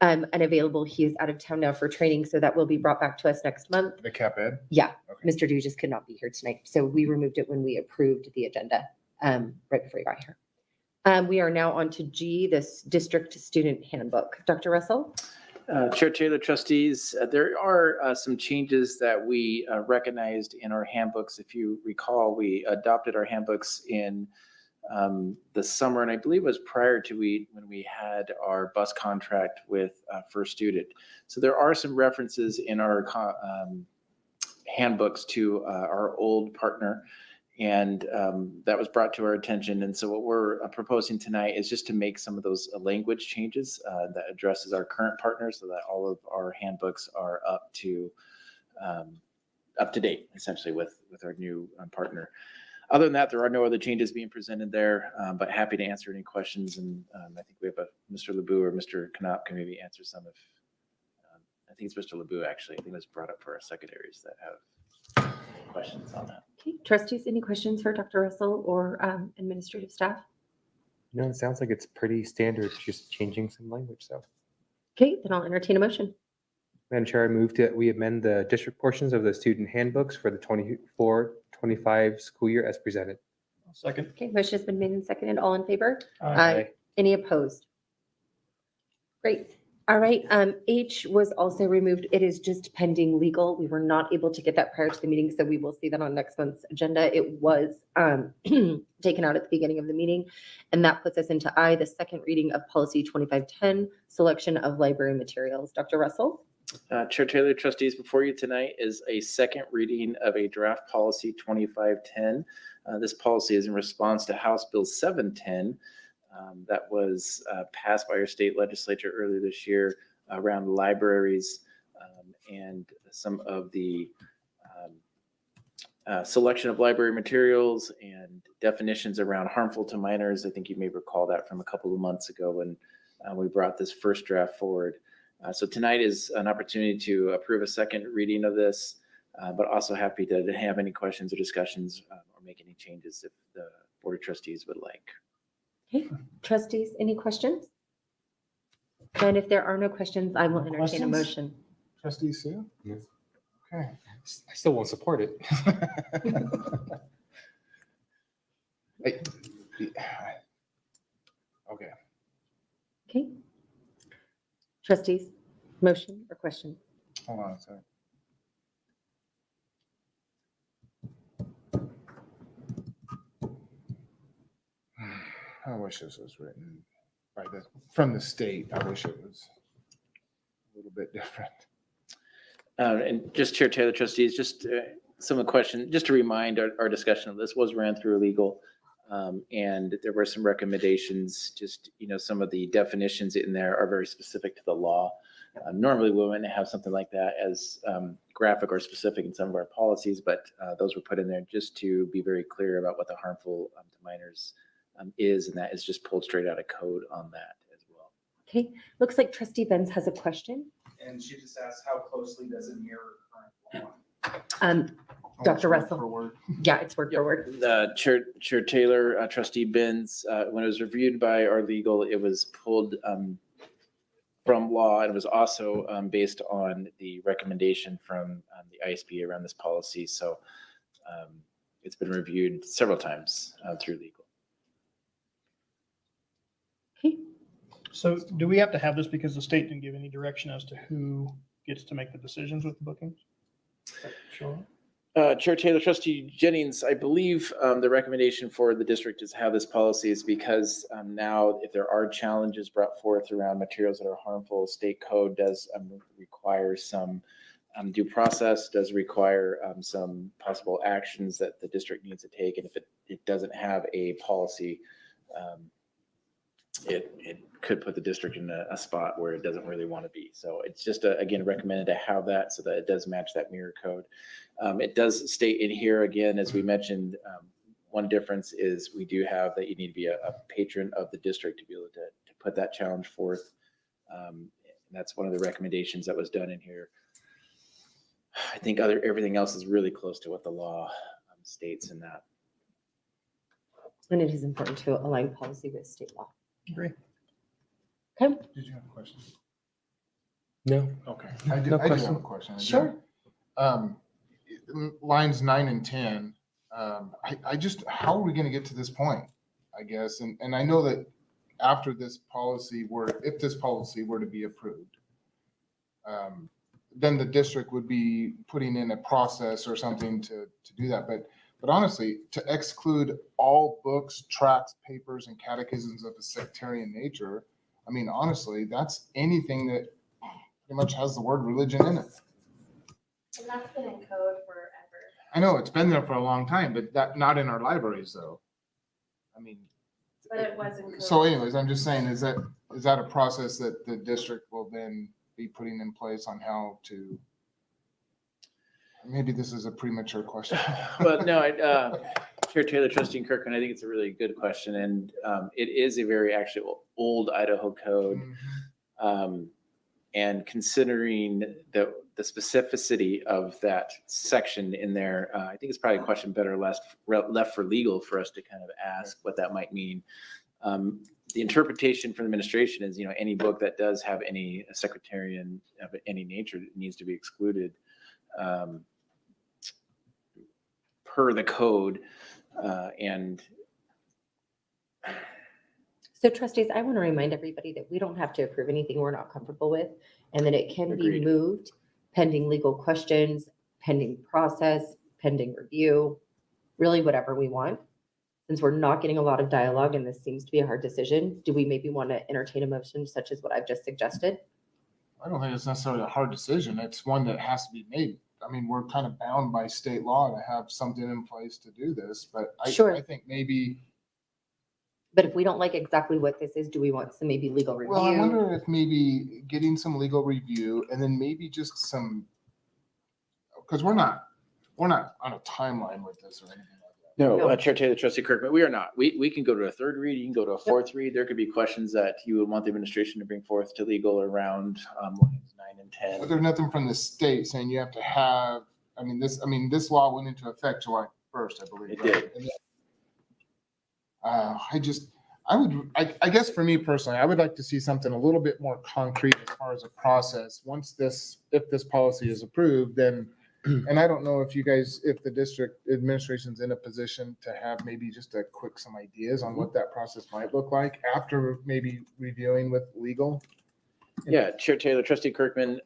unavailable. He is out of town now for training, so that will be brought back to us next month. The cap ed? Yeah, Okay. Mr. Dewey just could not be here tonight, so we removed it when we approved the agenda right before you got here. We are now on to G, this district student handbook. Dr. Russell? Chair Taylor, trustees, there are some changes that we recognized in our handbooks. If you recall, we adopted our handbooks in the summer, and I believe it was prior to when we had our bus contract with First Student. So there are some references in our handbooks to our old partner, and that was brought to our attention. And so what we're proposing tonight is just to make some of those language changes that addresses our current partner, so that all of our handbooks are up to date, essentially, with our new partner. Other than that, there are no other changes being presented there, but happy to answer any questions. And I think we have Mr. Lebu or Mr. Knopp can maybe answer some if, I think it's Mr. Lebu, actually. I think it was brought up for our secondaries that have questions on that. Okay, trustees, any questions for Dr. Russell or administrative staff? No, it sounds like it's pretty standard, just changing some language, so. Okay, then I'll entertain a motion. Madam Chair, I move that we amend the district portions of the student handbooks for the 24-25 school year as presented. Second. Okay, motion has been made and seconded. All in favor? Aye. Any opposed? Great. All right, H was also removed. It is just pending legal. We were not able to get that prior to the meeting, so we will see that on next month's agenda. It was taken out at the beginning of the meeting, and that puts us into I, the second reading of policy 2510, selection of library materials. Dr. Russell? Chair Taylor, trustees, before you tonight is a second reading of a draft policy 2510. This policy is in response to House Bill 710 that was passed by our state legislature earlier this year around libraries and some of the selection of library materials and definitions around harmful to minors. I think you may recall that from a couple of months ago when we brought this first draft forward. So tonight is an opportunity to approve a second reading of this, but also happy to have any questions or discussions or make any changes if the Board of Trustees would like. Okay, trustees, any questions? And if there are no questions, I will entertain a Questions? motion. Trustee Sue? Yes. Okay. I still won't support it. Okay. Okay. Trustees, motion or question? Hold on a second. I wish this was written from the state. I wish it was a little bit different. And just Chair Taylor, trustees, just some of the questions, just to remind our discussion of this was ran through legal. And there were some recommendations, just, some of the definitions in there are very specific to the law. Normally we wouldn't have something like that as graphic or specific in some of our policies, but those were put in there just to be very clear about what the harmful to minors is, and that is just pulled straight out of code on that as well. Okay, looks like trustee Benz has a question. And she just asked, how closely does it mirror current law? Dr. Word Russell. for word. Yeah, it's word for word. Chair Taylor, trustee Benz, when it was reviewed by our legal, it was pulled from law, and it was also based on the recommendation from the ISB around this policy. So it's been reviewed several times through legal. Okay, So do we have to have this because the state didn't give any direction as to who gets to make the decisions with the bookings? Sure. Chair Taylor, Trustee Jennings, I believe the recommendation for the district is have this policy is because now if there are challenges brought forth around materials that are harmful, state code does require some due process, does require some possible actions that the district needs to take. And if it doesn't have a policy, it could put the district in a spot where it doesn't really want to be. So it's just, again, recommended to have that so that it does match that mirror code. It does state in here, again, as we mentioned, one difference is we do have that you need to be a patron of the district to be able to put that challenge forth. And that's one of the recommendations that was done in here. I think everything else is really close to what the law states in that. And it is important to align policy with state law. Agree. Okay. Did you have a question? No. Okay. I do No have a question. question. Sure. Lines 9 and 10, I just, how are we going to get to this point, I guess? And I know that after this policy if this policy were to be approved, then the district would be putting in a process or something to do that. But honestly, to exclude all books, tracts, papers, and catechisms of a sectarian nature, I mean, honestly, that's anything that pretty much has the word religion in it. And that's been in code forever. I know it's been there for a long time, but that not in our libraries though. I mean, But it was in code. so anyways, I'm just saying, is that a process that the district will then be putting in place on how to? Maybe this is a premature question. Well, no, Chair Taylor, Trustee Kirkman, I think it's a really good question. And it is a very actual old Idaho code. And considering the specificity of that section in there, I think it's probably a question better left for legal for us to kind of ask what that might mean. The interpretation from the administration is, any book that does have any sectarian of any nature needs to be excluded per the code. So trustees, I want to remind everybody that we don't have to approve anything we're not comfortable with, and that it can be Agreed. moved pending legal questions, pending process, pending review, really whatever we want. Since we're not getting a lot of dialogue and this seems to be a hard decision, do we maybe want to entertain a motion such as what I've just suggested? I don't think it's necessarily a hard decision. It's one that has to be made. I mean, we're kind of bound by state law to have something in place to do this, but Sure. I think maybe. But if we don't like exactly what this is, do we want some maybe legal review? Well, I wonder if maybe getting some legal review and then maybe just some, because we're not on a timeline with this or anything like that. No, Chair Taylor, Trustee Kirkman, we are not. We can go to a third read, you can go to a fourth read. There could be questions that you would want the administration to bring forth to legal around lines 9 and 10. But there's nothing from the state saying you have to have, this law went into effect July 1st, I believe. It right? did. And then, I guess for me personally, I would like to see something a little bit more concrete as far as a process. If this policy is approved, then, and I don't know if the district administration's in a position to have maybe just some ideas on what that process might look like after maybe reviewing with legal. Yeah, Chair Taylor, Trustee Kirkman,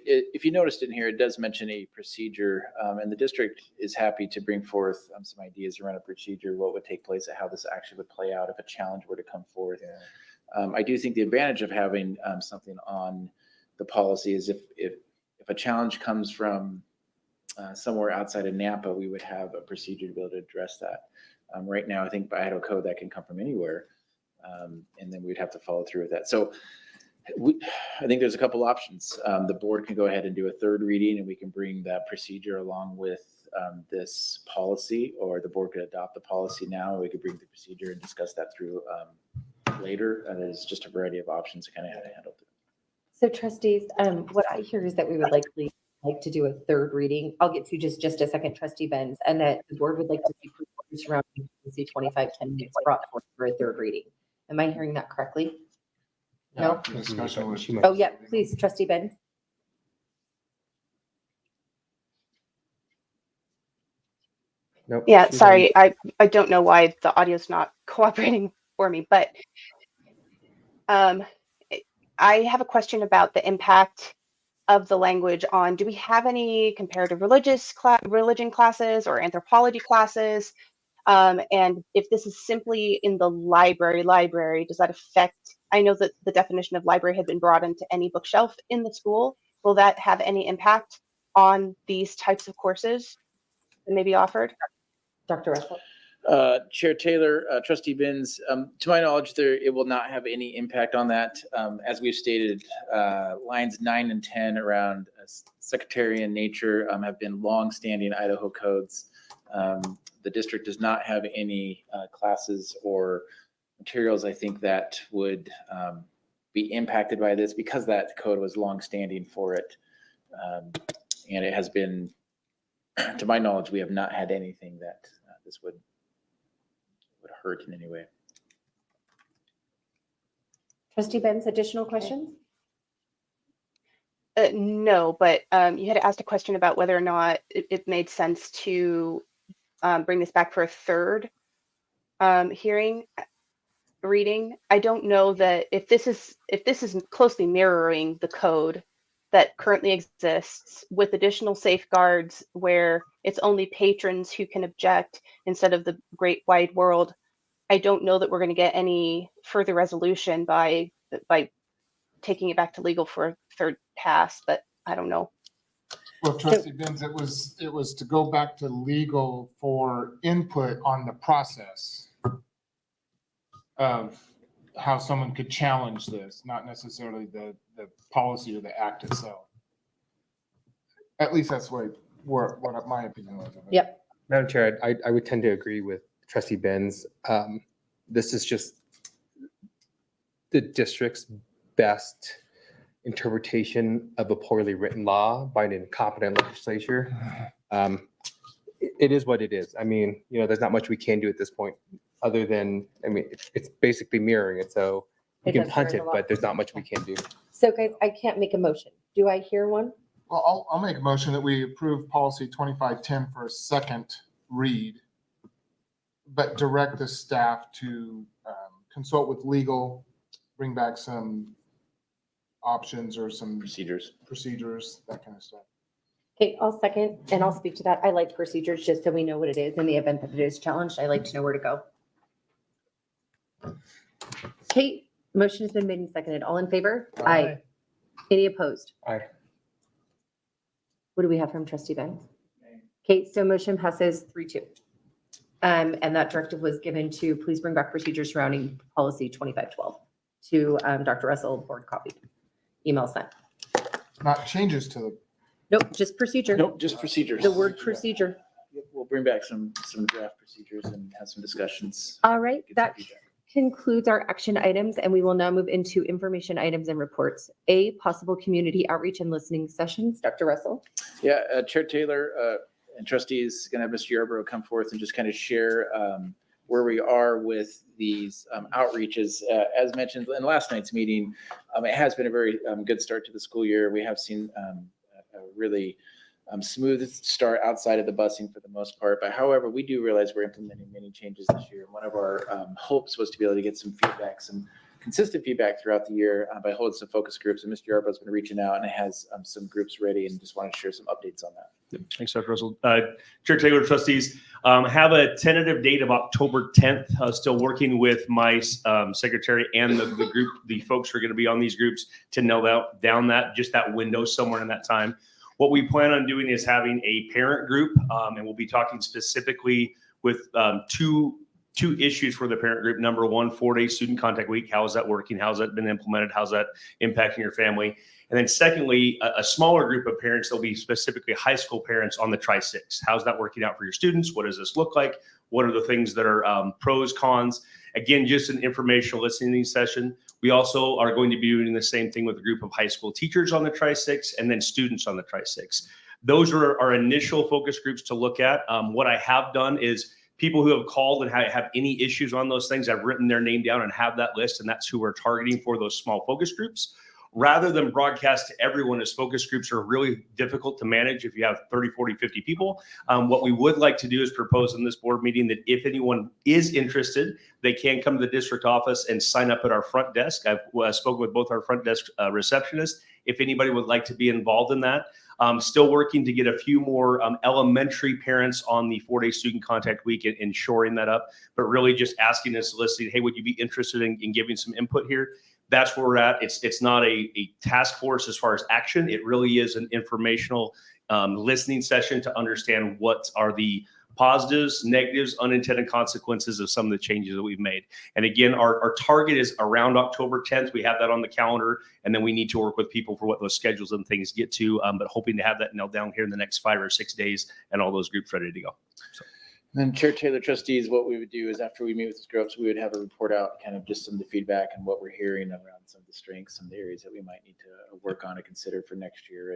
if you noticed in here, it does mention a procedure, and the district is happy to bring forth some ideas around a procedure, what would take place, how this actually would play out if a challenge were to come forth. Yeah. I do think the advantage of having something on the policy is if a challenge comes from somewhere outside of Nampa, we would have a procedure to be able to address that. Right now, I think by Idaho code that can come from anywhere, and then we'd have to follow through with that. So I think there's a couple options. The board can go ahead and do a third reading and we can bring that procedure along with this policy, or the board could adopt the policy now. We could bring the procedure and discuss that through later. There's just a variety of options to kind of how to handle it. So trustees, what I hear is that we would likely like to do a third reading. I'll get to just a second, Trustee Benz, and that the board would like to see proposals surrounding see 25, 10 minutes brought forth for a third reading. Am I hearing that correctly? No? Discussion was. Oh, yeah, please, Trustee Benz. Nope. Yeah, sorry, I don't know why the audio's not cooperating for me, but I have a question about the impact of the language on, do we have any comparative religion classes or anthropology classes? And if this is simply in the library, does that affect, I know that the definition of library had been brought into any bookshelf in the school. Will that have any impact on these types of courses that may be offered? Dr. Russell? Chair Taylor, Trustee Benz, to my knowledge, it will not have any impact on that. As we've stated, lines 9 and 10 around sectarian nature have been long-standing Idaho codes. The district does not have any classes or materials, I think, that would be impacted by this because that code was long-standing for it. And it has been, to my knowledge, we have not had anything that this would hurt in any way. Trustee Benz, additional questions? No, but you had asked a question about whether or not it made sense to bring this back for a third reading. I don't know that if this is closely mirroring the code that currently exists with additional safeguards where it's only patrons who can object instead of the great wide world. I don't know that we're going to get any further resolution by taking it back to legal for a third pass, but I don't know. Well, Trustee Benz, it was to go back to legal for input on the process of how someone could challenge this, not necessarily the policy or the act itself. At least that's what my opinion was. Yep. Madam Chair, I would tend to agree with Trustee Benz. This is just the district's best interpretation of a poorly written law by an incompetent legislature. It is what it is. I mean, there's not much we can do at this point other than, it's basically mirroring it. So we can punt it, but there's not much we can do. So guys, I can't make a motion. Do I hear one? Well, I'll make a motion that we approve policy 2510 for a second read, but direct the staff to consult with legal, bring back some options or some procedures, that kind of stuff. Okay, I'll second and I'll speak to that. I like procedures just so we know what it is in the event that it is challenged. I like to know where to go. Okay, motion has been made and seconded. All in favor? Aye. Any opposed? Aye. What do we have from Trustee Benz? Okay, so motion passes 3-2. And that directive was given to please bring back procedures surrounding policy 2512 to Dr. Russell, board copy. Email sent. Not changes to the. Nope, just procedure. Nope, just procedures. The word procedure. We'll bring back some draft procedures and have some discussions. All right, that concludes our action items, and we will now move into information items and reports. Possible community outreach and listening sessions. Dr. Russell. Yeah, Chair Taylor and trustees going to have Mr. Yarborough come forth and just kind of share where we are with these outreaches. As mentioned in last night's meeting, it has been a very good start to the school year. We have seen a really smooth start outside of the busing for the most part. But however, we do realize we're implementing many changes this year. One of our hopes was to be able to get some feedback, some consistent feedback throughout the year by holding some focus groups. And Mr. Yarbrough's been reaching out and it has some groups ready and just want to share some updates on that. Thanks, Dr. Russell. Chair Taylor, trustees, have a tentative date of October 10th. Still working with my secretary and the group, the folks who are going to be on these groups to nail down that window somewhere in that time. What we plan on doing is having a parent group, and we'll be talking specifically with two issues for the parent group. Number one, 4-day student contact week. How is that working? How's that been implemented? How's that impacting your family? And then secondly, a smaller group of parents, they'll be specifically high school parents on the Tri-6. How's that working out for your students? What does this look like? What are the things that are pros, cons? Again, just an informational listening session. We also are going to be doing the same thing with a group of high school teachers on the Tri-6 and then students on the Tri-6. Those are our initial focus groups to look at. What I have done is people who have called and have any issues on those things, I've written their name down and have that list, and that's who we're targeting for those small focus groups. rather than broadcast to everyone, as focus groups are really difficult to manage if you have 30, 40, 50 people. What we would like to do is propose in this board meeting that if anyone is interested, they can come to the district office and sign up at our front desk. I've spoken with both our front desk receptionists. If anybody would like to be involved in that. Still working to get a few more elementary parents on the 4-day student contact week and shoring that up, but really just asking and soliciting, hey, would you be interested in giving some input here? That's where we're at. It's not a task force as far as action. It really is an informational listening session to understand what are the positives, negatives, unintended consequences of some of the changes that we've made. And again, our target is around October 10th. We have that on the calendar, and then we need to work with people for what those schedules and things get to, but hoping to have that nailed down here in the next 5 or 6 days and all those groups ready to go. So. Then Chair Taylor, trustees, what we would do is after we meet with these groups, we would have a report out, kind of just some of the feedback and what we're hearing around some of the strengths, some of the areas that we might need to work on and consider for next year.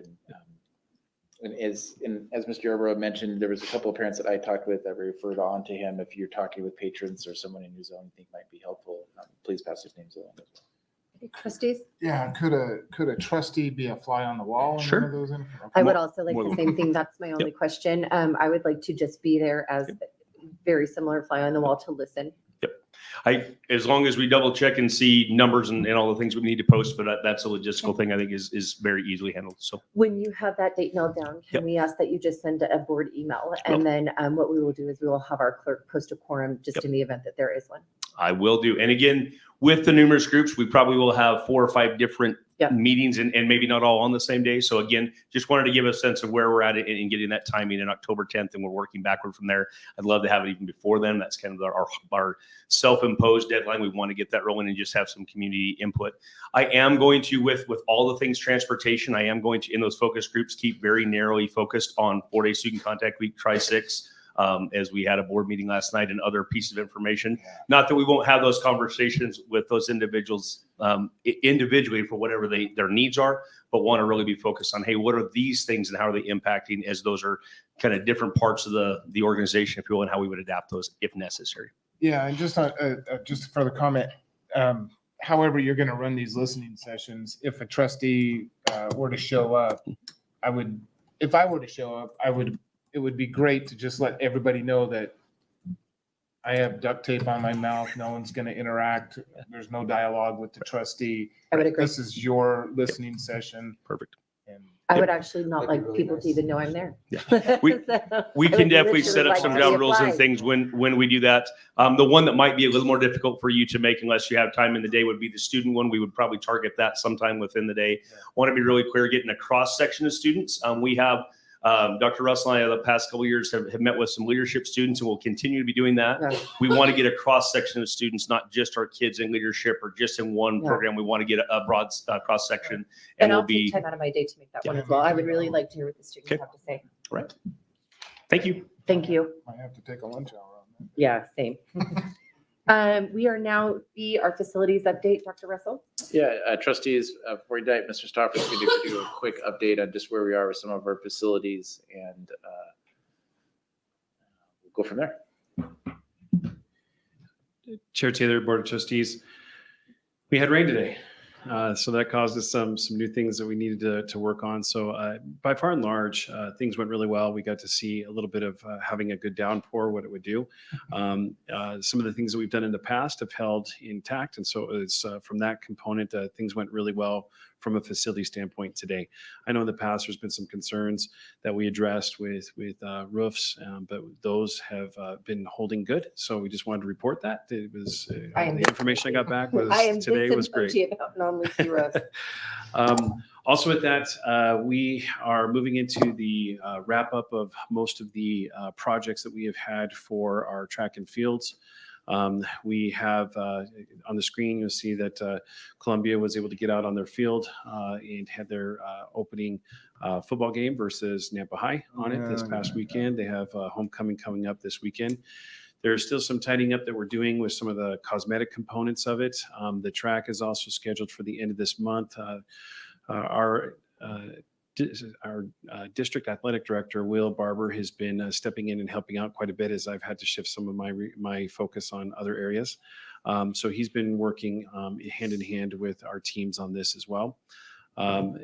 And as Mr. Yarborough mentioned, there was a couple of parents that I talked with that referred on to him. If you're talking with patrons or someone in your zone you think might be helpful, please pass those names along as well. Trustees? Yeah, could a trustee be a fly on the wall? In Sure. one of those I would also like more the than- same thing. That's my only question. I would like to just be there as very similar fly on the wall to listen. As long as we double check and see numbers and all the things we need to post, but that's a logistical thing I think is very easily handled. So When you have that date nailed down, can we ask that you just send a board email? And then what we will do is we will have our clerk post a quorum just in the event that there is one. I will do. And again, with the numerous groups, we probably will have 4 or 5 different meetings and maybe not all on the same day. So again, just wanted to give a sense of where we're at in getting that timing in October 10th, and we're working backward from there. I'd love to have it even before then. That's kind of our self-imposed deadline. We want to get that rolling and just have some community input. I am going to, with all the things transportation, I am going to, in those focus groups, keep very narrowly focused on 4-day student contact week, Tri-6. As we had a board meeting last night and other pieces of information. Not that we won't have those conversations with those individuals individually for whatever their needs are, but want to really be focused on, hey, what are these things and how are they impacting, as those are kind of different parts of the organization, if you will, and how we would adapt those if necessary. Yeah, and just a further comment. However, you're going to run these listening sessions. If a trustee were to show up, if I were to show up, it would be great to just let everybody know that I have duct tape on my mouth. No one's going to interact. There's no dialogue with the trustee. I would agree. This is your listening session. Perfect. And I would actually not That'd be like really people nice. to even know I'm there. Yeah. We So, We I can would definitely literally set up like some to ground be rules and applied. things when we do that. The one that might be a little more difficult for you to make unless you have time in the day would be the student one. We would probably target that sometime within the day. Want to be really clear, getting a cross section of students. We have Dr. Russell and I, the past couple of years, have met with some leadership students, and we'll continue to be doing that. Yeah. We want to get a cross section of students, not just our kids in leadership or just in one Yeah. program. We want to get a broad cross section, and And we'll I'll be take time out of my day to make that Yeah. one as well. I would really like to hear what the students Okay. have to say. right. Thank you. Thank you. I have to take a lunch hour on that. Yeah, same. We are now our facilities update, Dr. Russell. Yeah, trustees, before you dive, Mr. Stoffer's going to do a quick update on just where we are with some of our facilities, and we'll go from there. Chair Taylor, Board of Trustees, we had rain today. So that caused us some new things that we needed to work on. So by far and large, things went really well. We got to see a little bit of having a good downpour, what it would do. Some of the things that we've done in the past have held intact. And so it's from that component, things went really well from a facility standpoint today. I know in the past there's been some concerns that we addressed with roofs, but those have been holding good. So we just wanted to report that. It was the information I got back was today was great. About non-leaky roofs. Also with that, we are moving into the wrap up of most of the projects that we have had for our track and fields. We have on the screen, you'll see that Columbia was able to get out on their field and had their opening football game versus Nampa High on it this past weekend. They have homecoming coming up this weekend. There's still some tidying up that we're doing with some of the cosmetic components of it. The track is also scheduled for the end of this month. Our district athletic director, Will Barber, has been stepping in and helping out quite a bit as I've had to shift some of my focus on other areas. So he's been working hand in hand with our teams on this as well.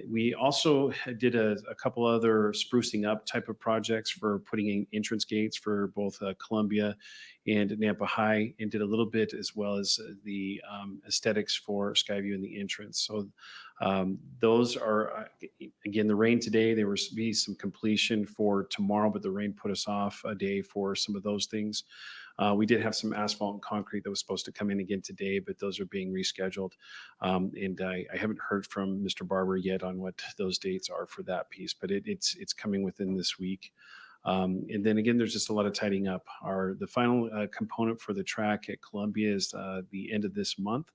We also did a couple other sprucing up type of projects for putting in entrance gates for both Columbia and Nampa High, and did a little bit as well as the aesthetics for Skyview and the entrance. So those are, again, the rain today, there was be some completion for tomorrow, but the rain put us off a day for some of those things. We did have some asphalt and concrete that was supposed to come in again today, but those are being rescheduled. And I haven't heard from Mr. Barber yet on what those dates are for that piece, but it's coming within this week. And then again, there's just a lot of tidying up. The final component for the track at Columbia is the end of this month.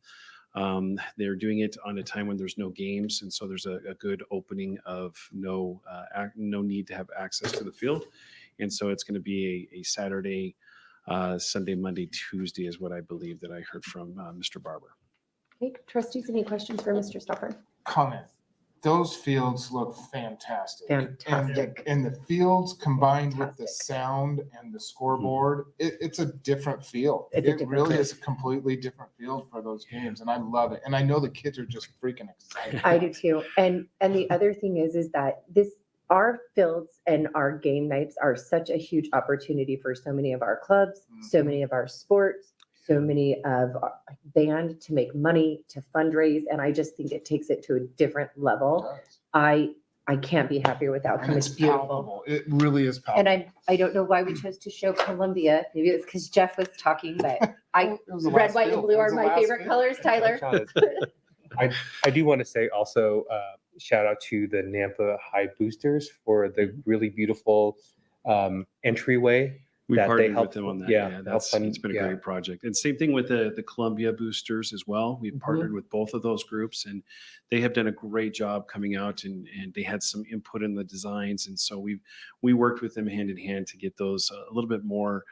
They're doing it on a time when there's no games, and so there's a good opening of no need to have access to the field. And so it's going to be a Saturday, Sunday, Monday, Tuesday is what I believe that I heard from Mr. Barber. Okay, trustees, any questions for Mr. Stuffer? Comment. Those fields look fantastic. Fantastic. And the fields combined with the sound and the scoreboard, it's a different feel. It's a It different really feel. is a completely different field for those games, and I love it. And I know the kids are just freaking excited. I do too. And the other thing is that our fields and our game nights are such a huge opportunity for so many of our clubs, so many of our sports, so many of our band to make money, to fundraise. And I just think it takes it to a different level. I can't be happier with the outcome. And It's it's beautiful. palpable. It really is palpable. And I don't know why we chose to show Columbia. Maybe it's because Jeff was talking, but It was the red, last white, and field. blue It are was the my last favorite field. colors, Tyler. I do want to say also, shout out to the Nampa High Boosters for the really beautiful entryway. We that they partnered with helped- them on that. yeah, Yeah, helped it's been a yeah. great project. And same thing with the Columbia boosters as well. We've partnered with both of those groups, and they have done a great job coming out, and they had some input in the designs. And so we worked with them hand in hand to get those a little bit more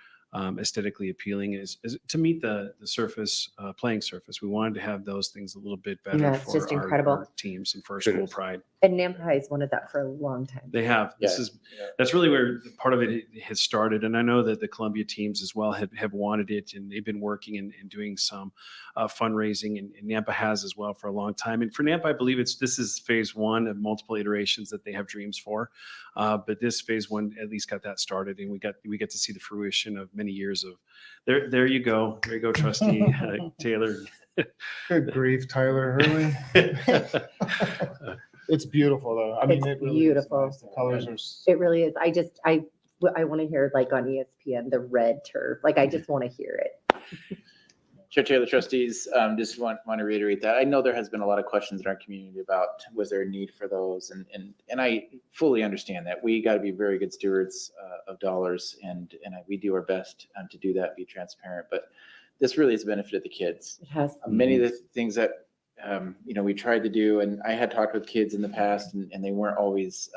aesthetically appealing is to meet the surface, playing surface. We wanted to have those things a little bit better Yeah, it's for just our incredible. teams and for our school pride. And Nampa has wanted that for a long time. They have. That's really where part of it has started. And I know that the Columbia teams as well have wanted it, and they've been working and doing some fundraising, and Nampa has as well for a long time. And for Nampa, I believe this is phase one of multiple iterations that they have dreams for. But this phase one at least got that started, and we get to see the fruition of many years of there you go, Trustee Taylor. Good grief, Tyler, really? It's beautiful though. I mean, It's it really beautiful. is nice. The colors are It really is. I want to hear like on ESPN, the red turf. Like, I just want to hear it. Chair Taylor, trustees, just want to reiterate that. I know there has been a lot of questions in our community about was there a need for those, and I fully understand that. We got to be very good stewards of dollars, and we do our best to do that, be transparent. But this really has benefited the kids. It has. Many of the things that we tried to do, and I had talked with kids in the past, and they weren't always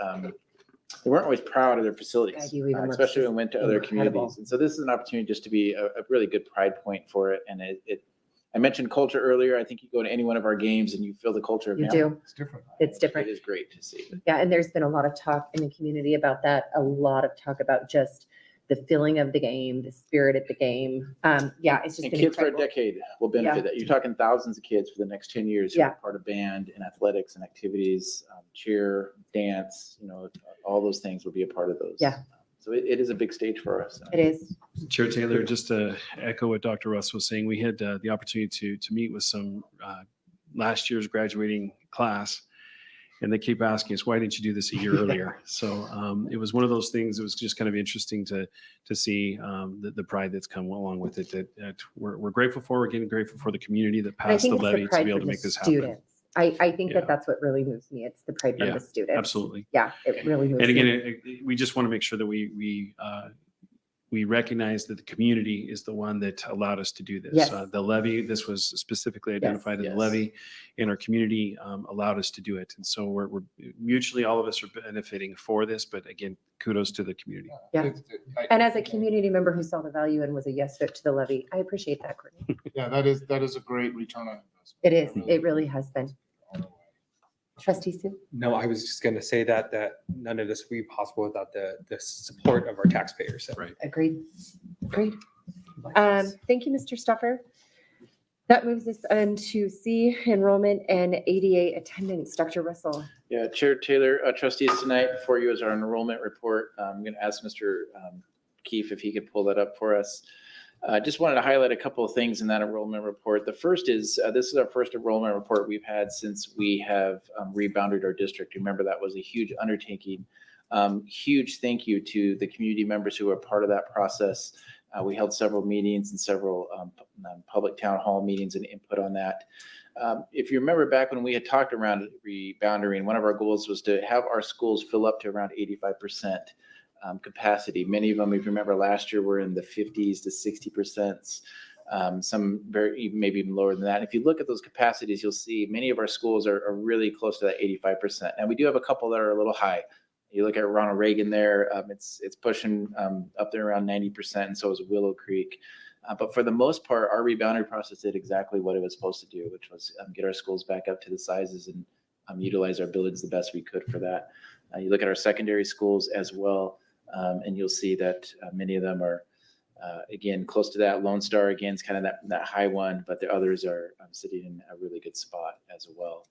proud of their facilities, especially when we went to other communities. And so this is an opportunity just to be a really good pride point for it. And I mentioned culture earlier. I think you go to any one of our games and you feel the culture of You Nampa. do. It's different. It's different. It is great to see. Yeah, and there's been a lot of talk in the community about that. A lot of talk about just the feeling of the game, the spirit of the game. Yeah, it's just And been kids for a incredible. decade will benefit Yeah. that. You're talking thousands of kids for the next 10 years who Yeah. are part of band and athletics and activities, cheer, dance, all those things will be a part of those. Yeah. So it is a big stage for us. It is. Chair Taylor, just to echo what Dr. Russ was saying, we had the opportunity to meet with some last year's graduating class, and they keep asking us, why didn't you do this a year earlier? So it was one of those things. It was just kind of interesting to see the pride that's come along with it. That we're grateful for. We're getting grateful for the community that And I passed think the it's the levy to pride be able from to the make this happen. students. I think Yeah. that's what really moves me. It's the pride from Yeah, the students. absolutely. Yeah, it really moves And me. again, we just want to make sure that we recognize that the community is the one that allowed us to do this. Yes. The levy, this was specifically identified in the Yes. levy, and our community allowed us to do it. And so we're mutually, all of us are benefiting for this, but again, kudos to the community. Yeah. And as a community member who saw the value and was a yes vote to the levy, I appreciate that, Courtney. Yeah, that is a great return on investment. It is. It really has been. Trustee Sue? No, I was just going to say that none of this would be possible without the support of our taxpayers. Right. Agreed. Agreed. Thank you, Mr. Stuffer. That moves us into C, enrollment and ADA attendance. Dr. Russell. Yeah, Chair Taylor, trustees, tonight before you is our enrollment report. I'm going to ask Mr. Keefe if he could pull that up for us. Just wanted to highlight a couple of things in that enrollment report. The first is, this is our first enrollment report we've had since we have rebounded our district. Remember, that was a huge undertaking. Huge thank you to the community members who were part of that process. We held several meetings and several public town hall meetings and input on that. If you remember back when we had talked around rebounding, one of our goals was to have our schools fill up to around 85% capacity. Many of them, if you remember last year, were in the 50s to 60%. Some maybe even lower than that. If you look at those capacities, you'll see many of our schools are really close to that 85%. And we do have a couple that are a little high. You look at Ronald Reagan there, it's pushing up there around 90%, and so is Willow Creek. But for the most part, our rebounding process did exactly what it was supposed to do, which was get our schools back up to the sizes and utilize our buildings the best we could for that. You look at our secondary schools as well, and you'll see that many of them are, again, close to that. Lone Star, again, is kind of that high one, but the others are sitting in a really good spot as well.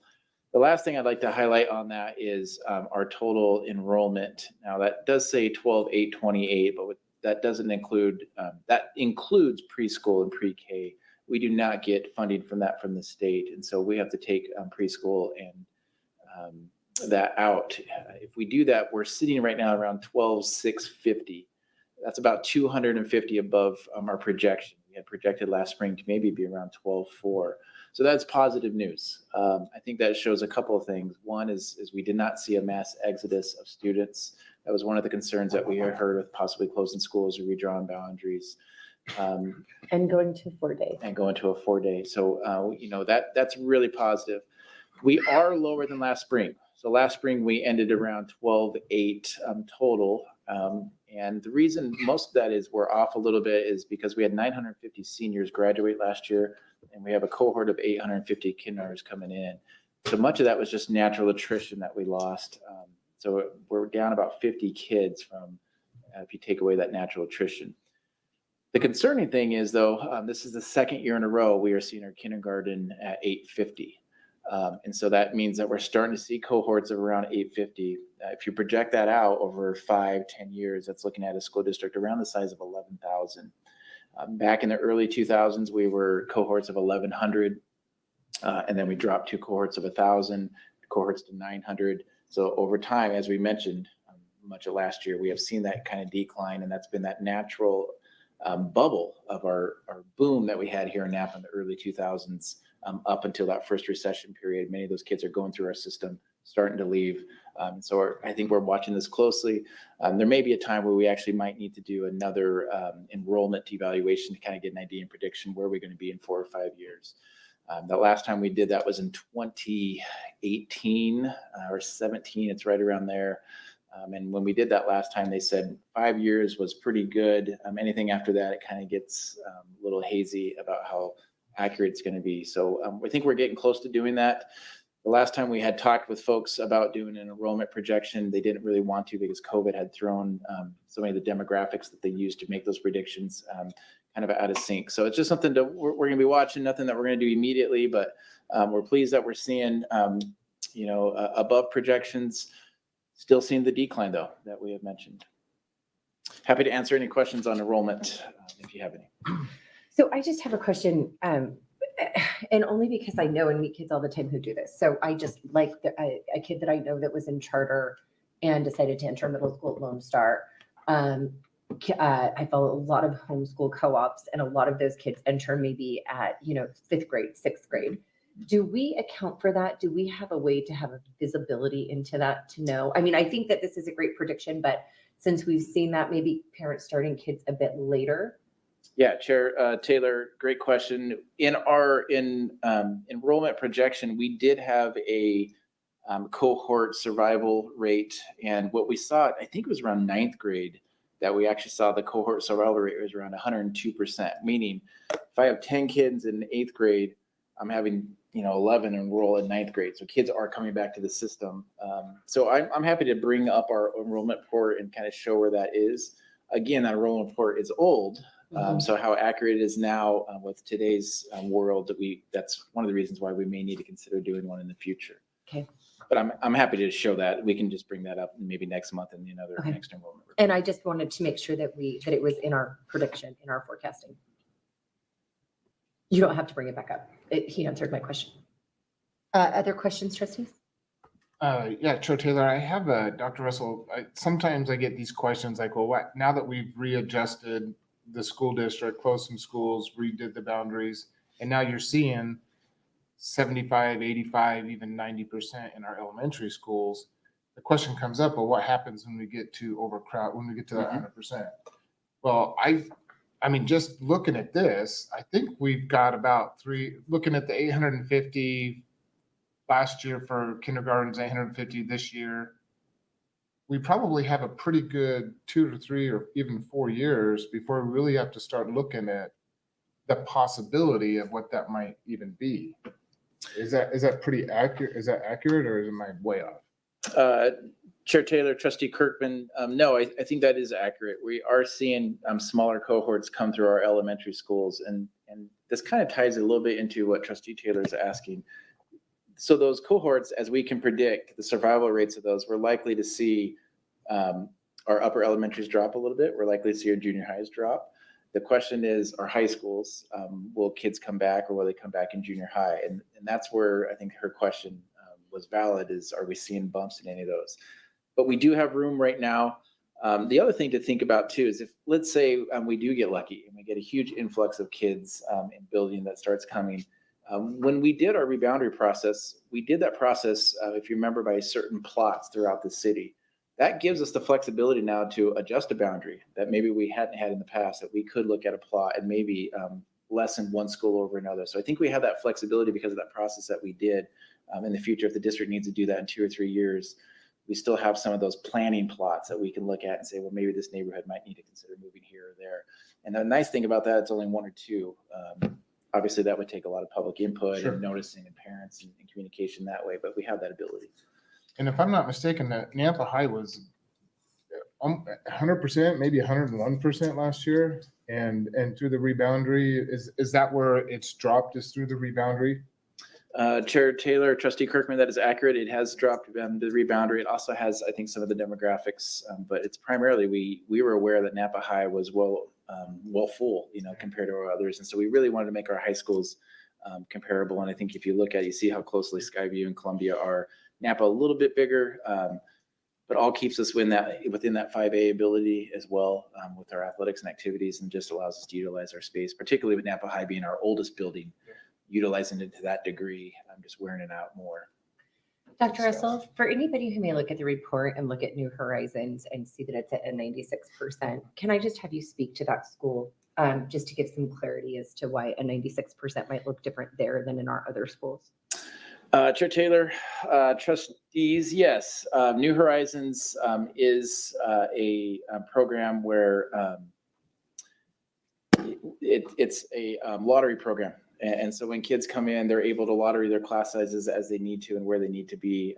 The last thing I'd like to highlight on that is our total enrollment. Now that does say 12,828, but that doesn't include, that includes preschool and pre-K. We do not get funding from that from the state. And so we have to take preschool and that out. If we do that, we're sitting right now around 12,650. That's about 250 above our projection. We had projected last spring to maybe be around 12,400. So that's positive news. I think that shows a couple of things. One is we did not see a mass exodus of students. That was one of the concerns that we had heard with possibly closing schools or redrawing boundaries. And going to 4-day. And going to a 4-day. So, that's really positive. We are lower than last spring. So last spring we ended around 12,800 total. And the reason most of that is we're off a little bit is because we had 950 seniors graduate last year, and we have a cohort of 850 kindergartners coming in. So much of that was just natural attrition that we lost. So we're down about 50 kids from, if you take away that natural attrition. The concerning thing is, though, this is the second year in a row we are seeing our kindergarten at 850. And so that means that we're starting to see cohorts of around 850. If you project that out over 5-10 years, that's looking at a school district around the size of 11,000. Back in the early 2000s, we were cohorts of 1,100, and then we dropped 2 cohorts of 1,000, cohorts to 900. So over time, as we mentioned, much of last year, we have seen that kind of decline, and that's been that natural bubble of our boom that we had here in Nampa in the early 2000s. Up until that first recession period, many of those kids are going through our system, starting to leave. So I think we're watching this closely. There may be a time where we actually might need to do another enrollment evaluation to kind of get an idea and prediction where we're going to be in 4 or 5 years. The last time we did that was in 2018 or 17. It's right around there. And when we did that last time, they said 5 years was pretty good. Anything after that, it kind of gets a little hazy about how accurate it's going to be. So I think we're getting close to doing that. The last time we had talked with folks about doing an enrollment projection, they didn't really want to because COVID had thrown so many of the demographics that they used to make those predictions kind of out of sync. So it's just something that we're going to be watching, nothing that we're going to do immediately, but we're pleased that we're seeing, above projections, still seeing the decline though, that we have mentioned. Happy to answer any questions on enrollment if you have any. So I just have a question, and only because I know and meet kids all the time who do this. So I just like a kid that I know that was in charter and decided to enter middle school at Lone Star. I follow a lot of homeschool co-ops, and a lot of those kids enter maybe at 5th grade, 6th grade. Do we account for that? Do we have a way to have a visibility into that to know? I mean, I think that this is a great prediction, but since we've seen that, maybe parents starting kids a bit later. Yeah, Chair Taylor, great question. In our enrollment projection, we did have a cohort survival rate, and what we saw, I think it was around 9th grade, that we actually saw the cohort survival rate was around 102%, meaning if I have 10 kids in 8th grade, I'm having 11 enroll in 9th grade. So kids are coming back to the system. So I'm happy to bring up our enrollment report and kind of show where that is. Again, that enrollment report is old. So how accurate it is now with today's world, that's one of the reasons why we may need to consider doing one in the future. Okay. But I'm happy to show that. We can just bring that up maybe next month in another Okay. next enrollment. And I just wanted to make sure that it was in our prediction, in our forecasting. You don't have to bring it back up. He answered my question. Other questions, trustees? Yeah, Chair Taylor, I have Dr. Russell. Sometimes I get these questions like, well, what, now that we've readjusted the school district, closed some schools, redid the boundaries, and now you're seeing 75, 85, even 90% in our elementary schools. The question comes up, well, what happens when we get to overcrowd, when we get to that 100%? Well, I mean, just looking at this, I think we've got about looking at the 850 last year for kindergartens, 850 this year. We probably have a pretty good 2 to 3 or even 4 years before we really have to start looking at the possibility of what that might even be. Is that pretty accurate? Is that accurate, or am I way off? Chair Taylor, Trustee Kirkman, no, I think that is accurate. We are seeing smaller cohorts come through our elementary schools, and this kind of ties a little bit into what Trustee Taylor is asking. So those cohorts, as we can predict the survival rates of those, we're likely to see our upper elementaries drop a little bit. We're likely to see our junior highs drop. The question is, our high schools, will kids come back, or will they come back in junior high? And that's where I think her question was valid, is are we seeing bumps in any of those? But we do have room right now. The other thing to think about too is if, let's say we do get lucky and we get a huge influx of kids in building that starts coming. When we did our reboundary process, we did that process, if you remember, by certain plots throughout the city. That gives us the flexibility now to adjust a boundary that maybe we hadn't had in the past, that we could look at a plot and maybe lessen one school over another. So I think we have that flexibility because of that process that we did. In the future, if the district needs to do that in 2 or 3 years, we still have some of those planning plots that we can look at and say, well, maybe this neighborhood might need to consider moving here or there. And the nice thing about that, it's only 1 or 2. Obviously, that would take a lot of public input Sure. and noticing and parents and communication that way, but we have that ability. And if I'm not mistaken, that Nampa High was 100%, maybe 101% last year, and through the reboundary, is that where it's dropped, is through the reboundary? Chair Taylor, Trustee Kirkman, that is accurate. It has dropped the reboundary. It also has, I think, some of the demographics, but it's primarily we were aware that Nampa High was well full, compared to our others, and so we really wanted to make our high schools comparable. And I think if you look at, you see how closely Skyview and Columbia are. Nampa a little bit bigger, but all keeps us within that 5A ability as well, with our athletics and activities, and just allows us to utilize our space, particularly with Nampa High being our oldest building. Utilizing it to that degree, I'm just wearing it out more. Dr. Russell, for anybody who may look at the report and look at New Horizons and see that it's at a 96%, can I just have you speak to that school, just to give some clarity as to why a 96% might look different there than in our other schools? Chair Taylor, trustees, yes. New Horizons is a program where it's a lottery program. And so when kids come in, they're able to lottery their class sizes as they need to and where they need to be.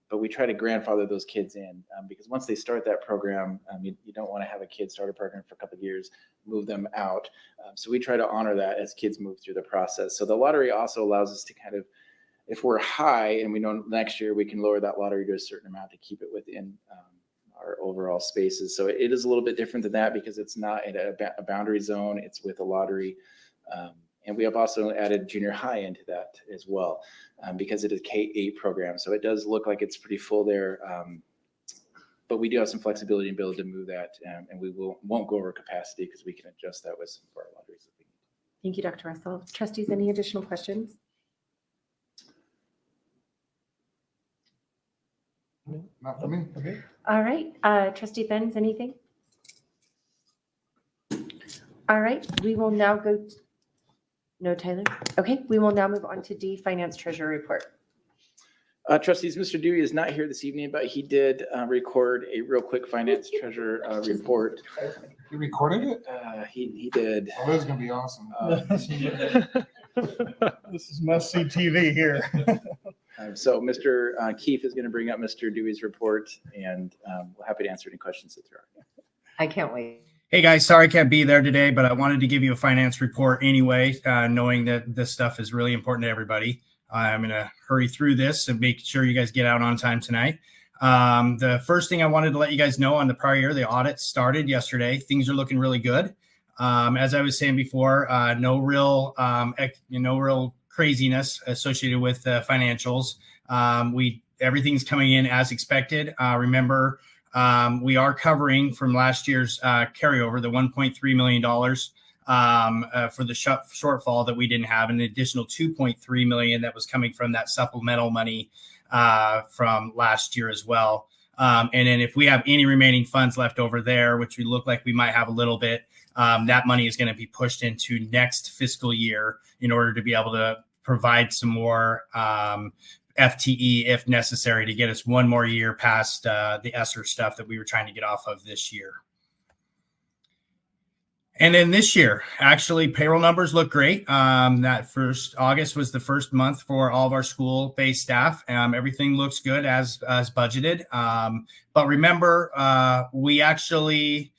But we try to grandfather those kids in because once they start that program, you don't want to have a kid start a program for a couple of years, move them out. So we try to honor that as kids move through the process. So the lottery also allows us to kind of, if we're high and we know next year we can lower that lottery to a certain amount to keep it within our overall spaces. So it is a little bit different than that because it's not in a boundary zone, it's with a lottery. And we have also added junior high into that as well because it is a K-8 program. So it does look like it's pretty full there. But we do have some flexibility in being able to move that and we won't go over capacity because we can adjust that with some of our lotteries. Thank you, Dr. Russell. Trustees, any additional questions? Not for me. Okay. All right, Trustee Benz, anything? All right, we will now go. No, Tyler? Okay, we will now move on to D, Finance Treasurer Report. Trustees, Mr. Dewey is not here this evening, but he did record a real quick Finance Treasurer report. You recorded it? He did. Oh, this is going to be awesome. This is must-see TV here. So Mr. Keefe is going to bring up Mr. Dewey's report, and we're happy to answer any questions that there are. I can't wait. Hey guys, sorry I can't be there today, but I wanted to give you a finance report anyway, knowing that this stuff is really important to everybody. I'm going to hurry through this and make sure you guys get out on time tonight. The first thing I wanted to let you guys know on the prior year, the audit started yesterday. Things are looking really good. As I was saying before, no real craziness associated with financials. Everything's coming in as expected. Remember, we are covering from last year's carryover, the $1.3 million for the shortfall that we didn't have, an additional $2.3 million that was coming from that supplemental money from last year as well. And then if we have any remaining funds left over there, which we look like we might have a little bit, that money is going to be pushed into next fiscal year in order to be able to provide some more FTE if necessary to get us one more year past the ESSER stuff that we were trying to get off of this year. And then this year, actually, payroll numbers look great. That first August was the first month for all of our school-based staff. Everything looks good as budgeted. But remember, we actually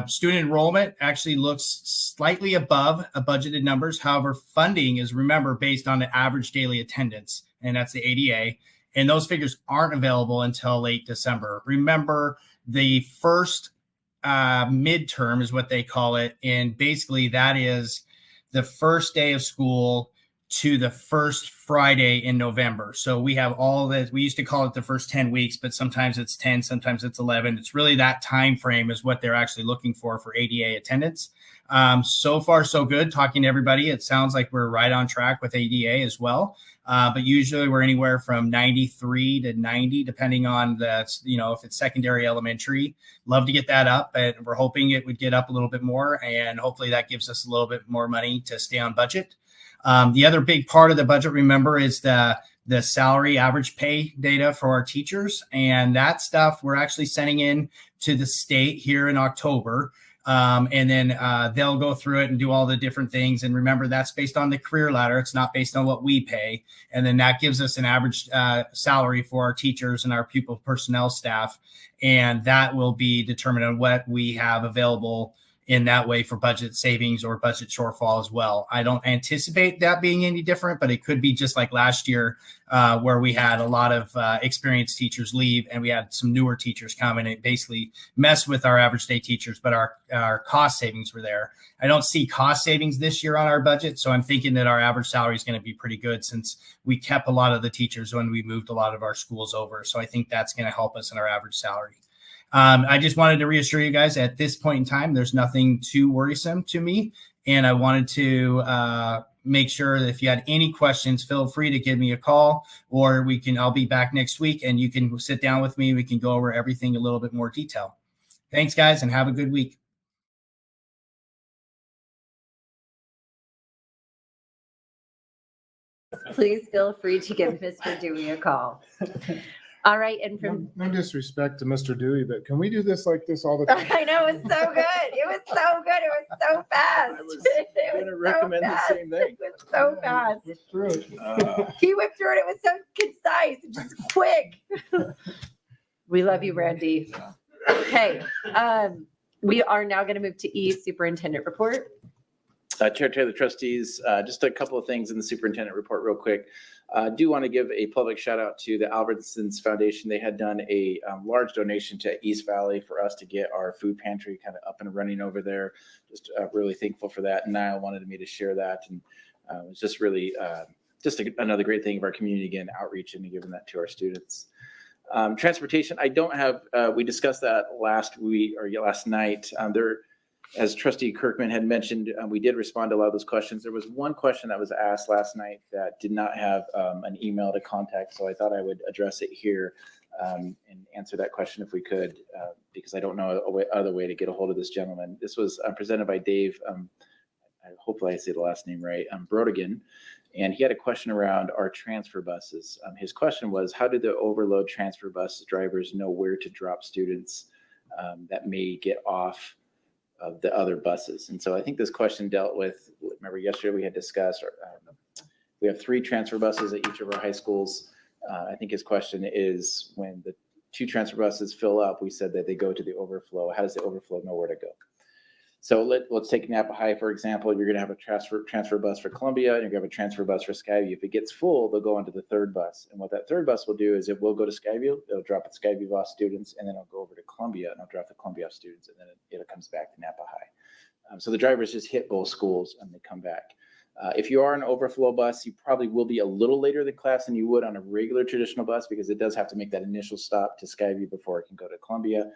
student enrollment actually looks slightly above budgeted numbers. However, funding is, remember, based on the average daily attendance, and that's the ADA. And those figures aren't available until late December. Remember, the first midterm is what they call it. And basically that is the first day of school to the first Friday in November. So we have all that. We used to call it the first 10 weeks, but sometimes it's 10, sometimes it's 11. It's really that time frame is what they're actually looking for ADA attendance. So far, so good. Talking to everybody, it sounds like we're right on track with ADA as well. But usually we're anywhere from 93 to 90, depending on if it's secondary, elementary. Love to get that up, and we're hoping it would get up a little bit more, and hopefully that gives us a little bit more money to stay on budget. The other big part of the budget, remember, is the salary average pay data for our teachers, and that stuff we're actually sending in to the state here in October. And then they'll go through it and do all the different things. And remember, that's based on the career ladder. It's not based on what we pay. And then that gives us an average salary for our teachers and our pupil personnel staff. And that will be determined on what we have available in that way for budget savings or budget shortfall as well. I don't anticipate that being any different, but it could be just like last year where we had a lot of experienced teachers leave and we had some newer teachers come, and it basically messed with our average day teachers, but our cost savings were there. I don't see cost savings this year on our budget, so I'm thinking that our average salary is going to be pretty good since we kept a lot of the teachers when we moved a lot of our schools over. So I think that's going to help us in our average salary. I just wanted to reassure you guys at this point in time, there's nothing too worrisome to me. And I wanted to make sure that if you had any questions, feel free to give me a call, or I'll be back next week and you can sit down with me. We can go over everything a little bit more detail. Thanks, guys, and have a good week. Please feel free to give Mr. Dewey a call. All right, and No disrespect to Mr. Dewey, but can we do this like this all the time? I know, it was so good. It was so good. It was so fast. I was gonna recommend the same thing. It was so fast. Whip through it. He whipped through it. It was so concise and just quick. We love you, Randy. Okay, we are now going to move to E, Superintendent Report. Chair Taylor, Trustees, just a couple of things in the Superintendent Report real quick. Do want to give a public shout out to the Albertsons Foundation. They had done a large donation to East Valley for us to get our food pantry kind of up and running over there. Just really thankful for that. And Niall wanted me to share that. And it was just really another great thing of our community, again, outreach and giving that to our students. Transportation, I don't have, we discussed that last night. As Trustee Kirkman had mentioned, we did respond to a lot of those questions. There was one question that was asked last night that did not have an email to contact, so I thought I would address it here and answer that question if we could, because I don't know other way to get a hold of this gentleman. This was presented by Dave, hopefully I say the last name right, Brodigan, and he had a question around our transfer buses. His question was, how do the overload transfer bus drivers know where to drop students that may get off of the other buses? And so I think this question dealt with, remember yesterday we had discussed, we have 3 transfer buses at each of our high schools. I think his question is, when the 2 transfer buses fill up, we said that they go to the overflow. How does the overflow know where to go? So let's take Nampa High, for example. You're going to have a transfer bus for Columbia, and you're going to have a transfer bus for Skyview. If it gets full, they'll go onto the third bus. And what that third bus will do is it will go to Skyview, it'll drop the Skyview off students, and then it'll go over to Columbia, and it'll drop the Columbia off students, and then it comes back to Nampa High. So the drivers just hit both schools, and they come back. If you are an overflow bus, you probably will be a little later than class than you would on a regular traditional bus, because it does have to make that initial stop to Skyview before it can go to Columbia.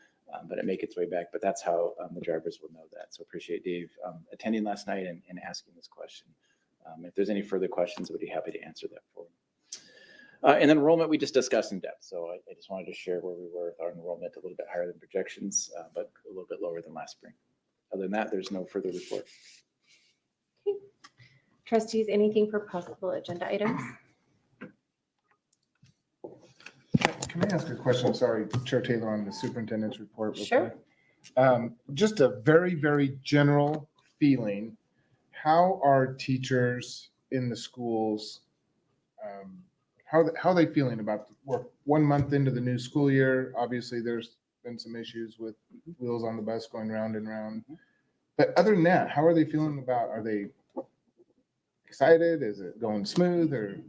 But it make its way back. But that's how the drivers will know that. So appreciate Dave attending last night and asking this question. If there's any further questions, I would be happy to answer that for you. And then enrollment, we just discussed in depth. So I just wanted to share where we were with our enrollment, a little bit higher than projections, but a little bit lower than last spring. Other than that, there's no further report. Okay. Trustees, anything for possible agenda items? Can I ask a question? Sorry, Chair Taylor, on the superintendent's report. Sure. Just a very, very general feeling. How are teachers in the schools, how are they feeling about the work? 1 month into the new school year, obviously there's been some issues with wheels on the bus going round and round. But other than that, how are they feeling about, are they excited? Is it going smooth or?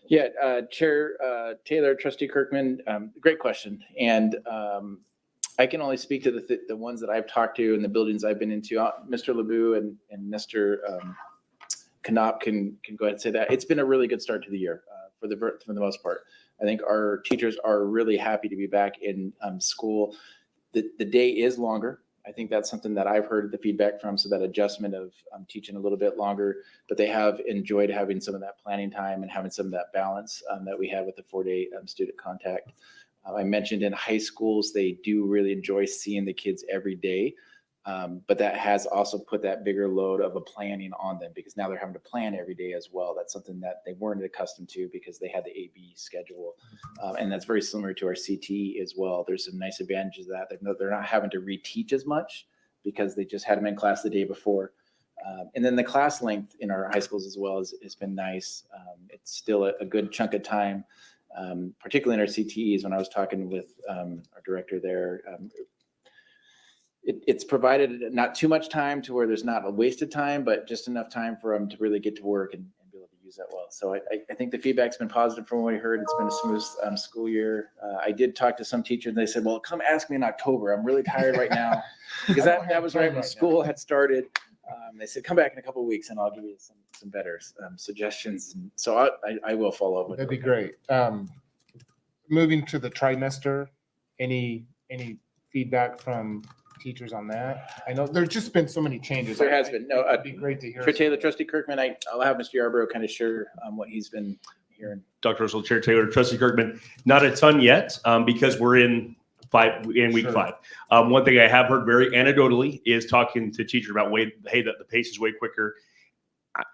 Yeah, Chair Taylor, Trustee Kirkman, great question. And I can only speak to the ones that I've talked to and the buildings I've been into. Mr. LeBou and Mr. Knopp can go ahead and say that. It's been a really good start to the year for the most part. I think our teachers are really happy to be back in school. The day is longer. I think that's something that I've heard the feedback from, so that adjustment of teaching a little bit longer, but they have enjoyed having some of that planning time and having some of that balance that we have with the 4-day student contact. I mentioned in high schools, they do really enjoy seeing the kids every day, but that has also put that bigger load of a planning on them, because now they're having to plan every day as well. That's something that they weren't accustomed to because they had the AB schedule. And that's very similar to our CTE as well. There's some nice advantages of that. They're not having to reteach as much because they just had them in class the day before. And then the class length in our high schools as well has been nice. It's still a good chunk of time, particularly in our CTEs. When I was talking with our director there, it's provided not too much time to where there's not a wasted time, but just enough time for them to really get to work and be able to use that well. So I think the feedback's been positive from what we heard. It's been a smooth school year. I did talk to some teachers and they said, well, come ask me in October. I'm really tired right now. Because that was right when school had started. They said, come back in a couple of weeks and I'll give you some better suggestions. And so I will follow up with That'd be great. Moving to the trimester, any feedback from teachers on that? I know there's just been so many changes. There has been. No, it'd be great to hear. Chair Taylor, Trustee Kirkman, I'll have Mr. Yarborough kind of share what he's been hearing. Dr. Russell, Chair Taylor, Trustee Kirkman, not a ton yet because we're in week Sure. 5. One thing I have heard very anecdotally is talking to teachers about that the pace is way quicker.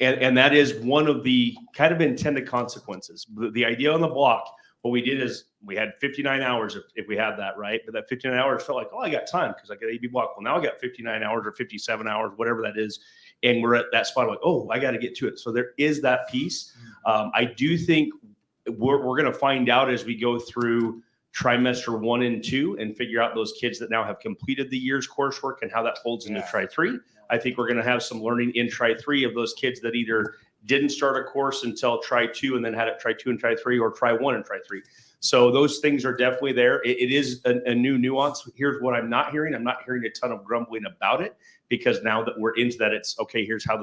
And that is one of the kind of intended consequences. The idea on the block, what we did is we had 59 hours if we had that, right? But that 59 hours felt like, oh, I got time because I got AB block. Well, now I got 59 hours or 57 hours, whatever that is. And we're at that spot like, oh, I got to get to it. So there is that piece. I do think we're going to find out as we go through trimester 1 and 2 and figure out those kids that now have completed the year's coursework and how that folds into Tri 3. I think we're going to have some learning in Tri 3 of those kids that either didn't start a course until Tri 2 and then had it Tri 2 and Tri 3 or Tri 1 and Tri 3. So those things are definitely there. It is a new nuance. Here's what I'm not hearing. I'm not hearing a ton of grumbling about it because now that we're into that, it's okay, here's how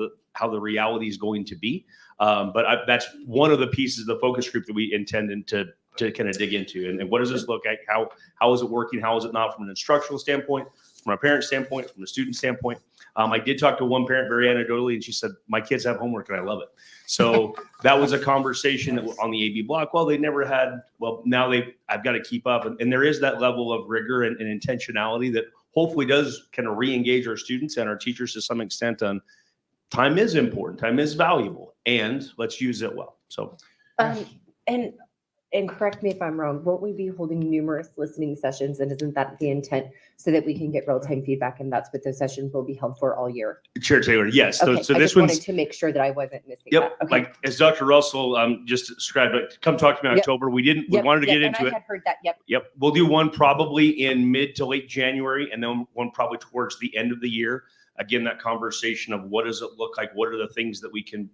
the reality is going to be. But that's one of the pieces of the focus group that we intended to kind of dig into. And what does this look like? How is it working? How is it not from an instructional standpoint, from a parent standpoint, from a student standpoint? I did talk to one parent very anecdotally, and she said, my kids have homework and I love it. So that was a conversation on the AB block. Well, they never had, well, now I've got to keep up. And there is that level of rigor and intentionality that hopefully does kind of re-engage our students and our teachers to some extent on time is important, time is valuable, and let's use it well. So. And and correct me if I'm wrong, won't we be holding numerous listening sessions? And isn't that the intent so that we can get real-time feedback? And that's what those sessions will be held for all year. Chair Taylor, yes. Okay, So I this just wanted one's, to make sure that I wasn't missing yep, that. Okay. like as Dr. Russell just described, like, come talk to me in Yep. October. We Yep, wanted to yep, get and into I it. had heard that. Yep. Yep. We'll do one probably in mid to late January and then one probably towards the end of the year. Again, that conversation of what does it look like? What are the things that we can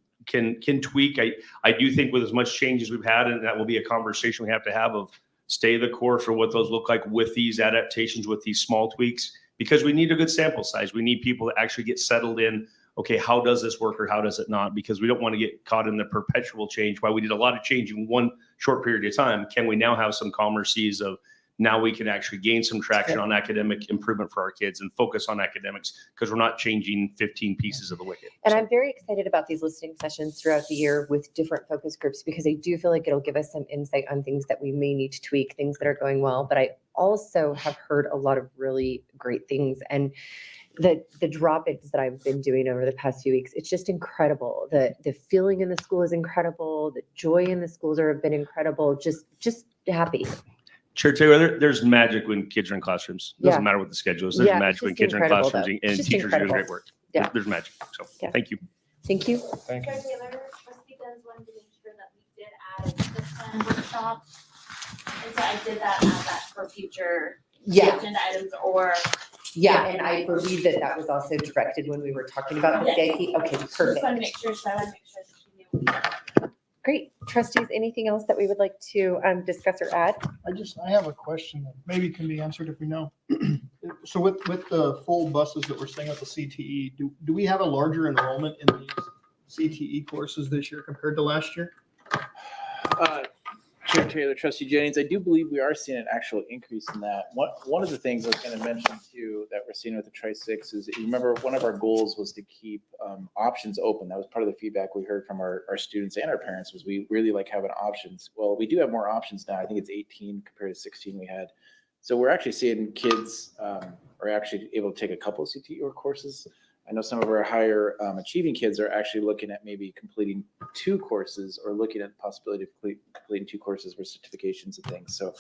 tweak? I do think with as much change as we've had, and that will be a conversation we have to have of stay the course for what those look like with these adaptations, with these small tweaks, because we need a good sample size. We need people to actually get settled in. Okay, how does this work or how does it not? Because we don't want to get caught in the perpetual change. While we did a lot of change in one short period of time, can we now have some calmer seas of now we can actually gain some traction on academic improvement for our kids and focus on academics because we're not changing 15 pieces of the wicket. And I'm very excited about these listening sessions throughout the year with different focus groups, because I do feel like it'll give us some insight on things that we may need to tweak, things that are going well. But I also have heard a lot of really great things. And the drop-ins that I've been doing over the past few weeks, it's just incredible. The feeling in the school is incredible. The joy in the schools have been incredible. Just happy. Chair Taylor, there's magic when kids are in classrooms. Doesn't matter what the schedule is. There's Yeah, magic it's when just kids are in incredible, classrooms though. and It's just teachers are doing incredible. great work. Yeah. There's magic. So Yeah. thank you. Thank you. Thank you. Chair Taylor, Trustee Guns wanted to make sure that we did add a discipline workshop. And so I did that, add that for future Yeah. agenda items or. Yeah, and I believe that was also directed when we were talking about the Yes. CIP. Okay, Just wanted to perfect. make sure, so I want to make sure that she knew what we did. Great. Trustees, anything else that we would like to discuss or add? I have a question that maybe can be answered if we know. So with the full buses that we're staying at the CTE, do we have a larger enrollment in these CTE courses this year compared to last year? Chair Taylor, Trustee Jennings, I do believe we are seeing an actual increase in that. One of the things I was going to mention too that we're seeing with the Tri-6 is, you remember, one of our goals was to keep options open. That was part of the feedback we heard from our students and our parents, was we really like having options. Well, we do have more options now. I think it's 18 compared to 16 we had. So we're actually seeing kids are actually able to take a couple of CTE courses. I know some of our higher achieving kids are actually looking at maybe completing 2 courses or looking at the possibility of completing 2 courses for certifications and things. So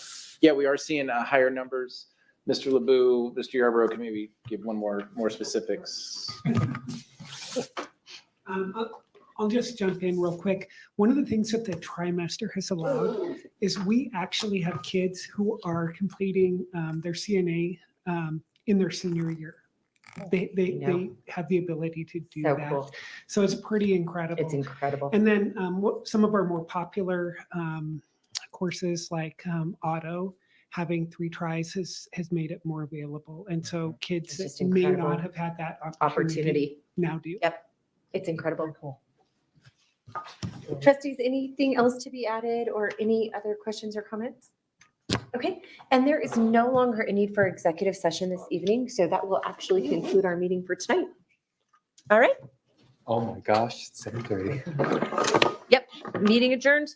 yeah, we are seeing higher numbers. Mr. LeBou, Mr. Yarborough can maybe give one more specifics. I'll just jump in real quick. One of the things that the trimester has allowed is we actually have kids who are completing their CNA in their senior year. They have the ability to do So that. cool. So it's pretty incredible. It's incredible. And then some of our more popular courses like auto, having 3 tries has made it more available. And so kids It's just that may incredible. not have had that Opportunity. now do. Yep. It's incredible. Cool. Trustees, anything else to be added or any other questions or comments? Okay, and there is no longer a need for executive session this evening, so that will actually conclude our meeting for tonight. All right. Oh my gosh, it's 7:30. Yep, meeting adjourned.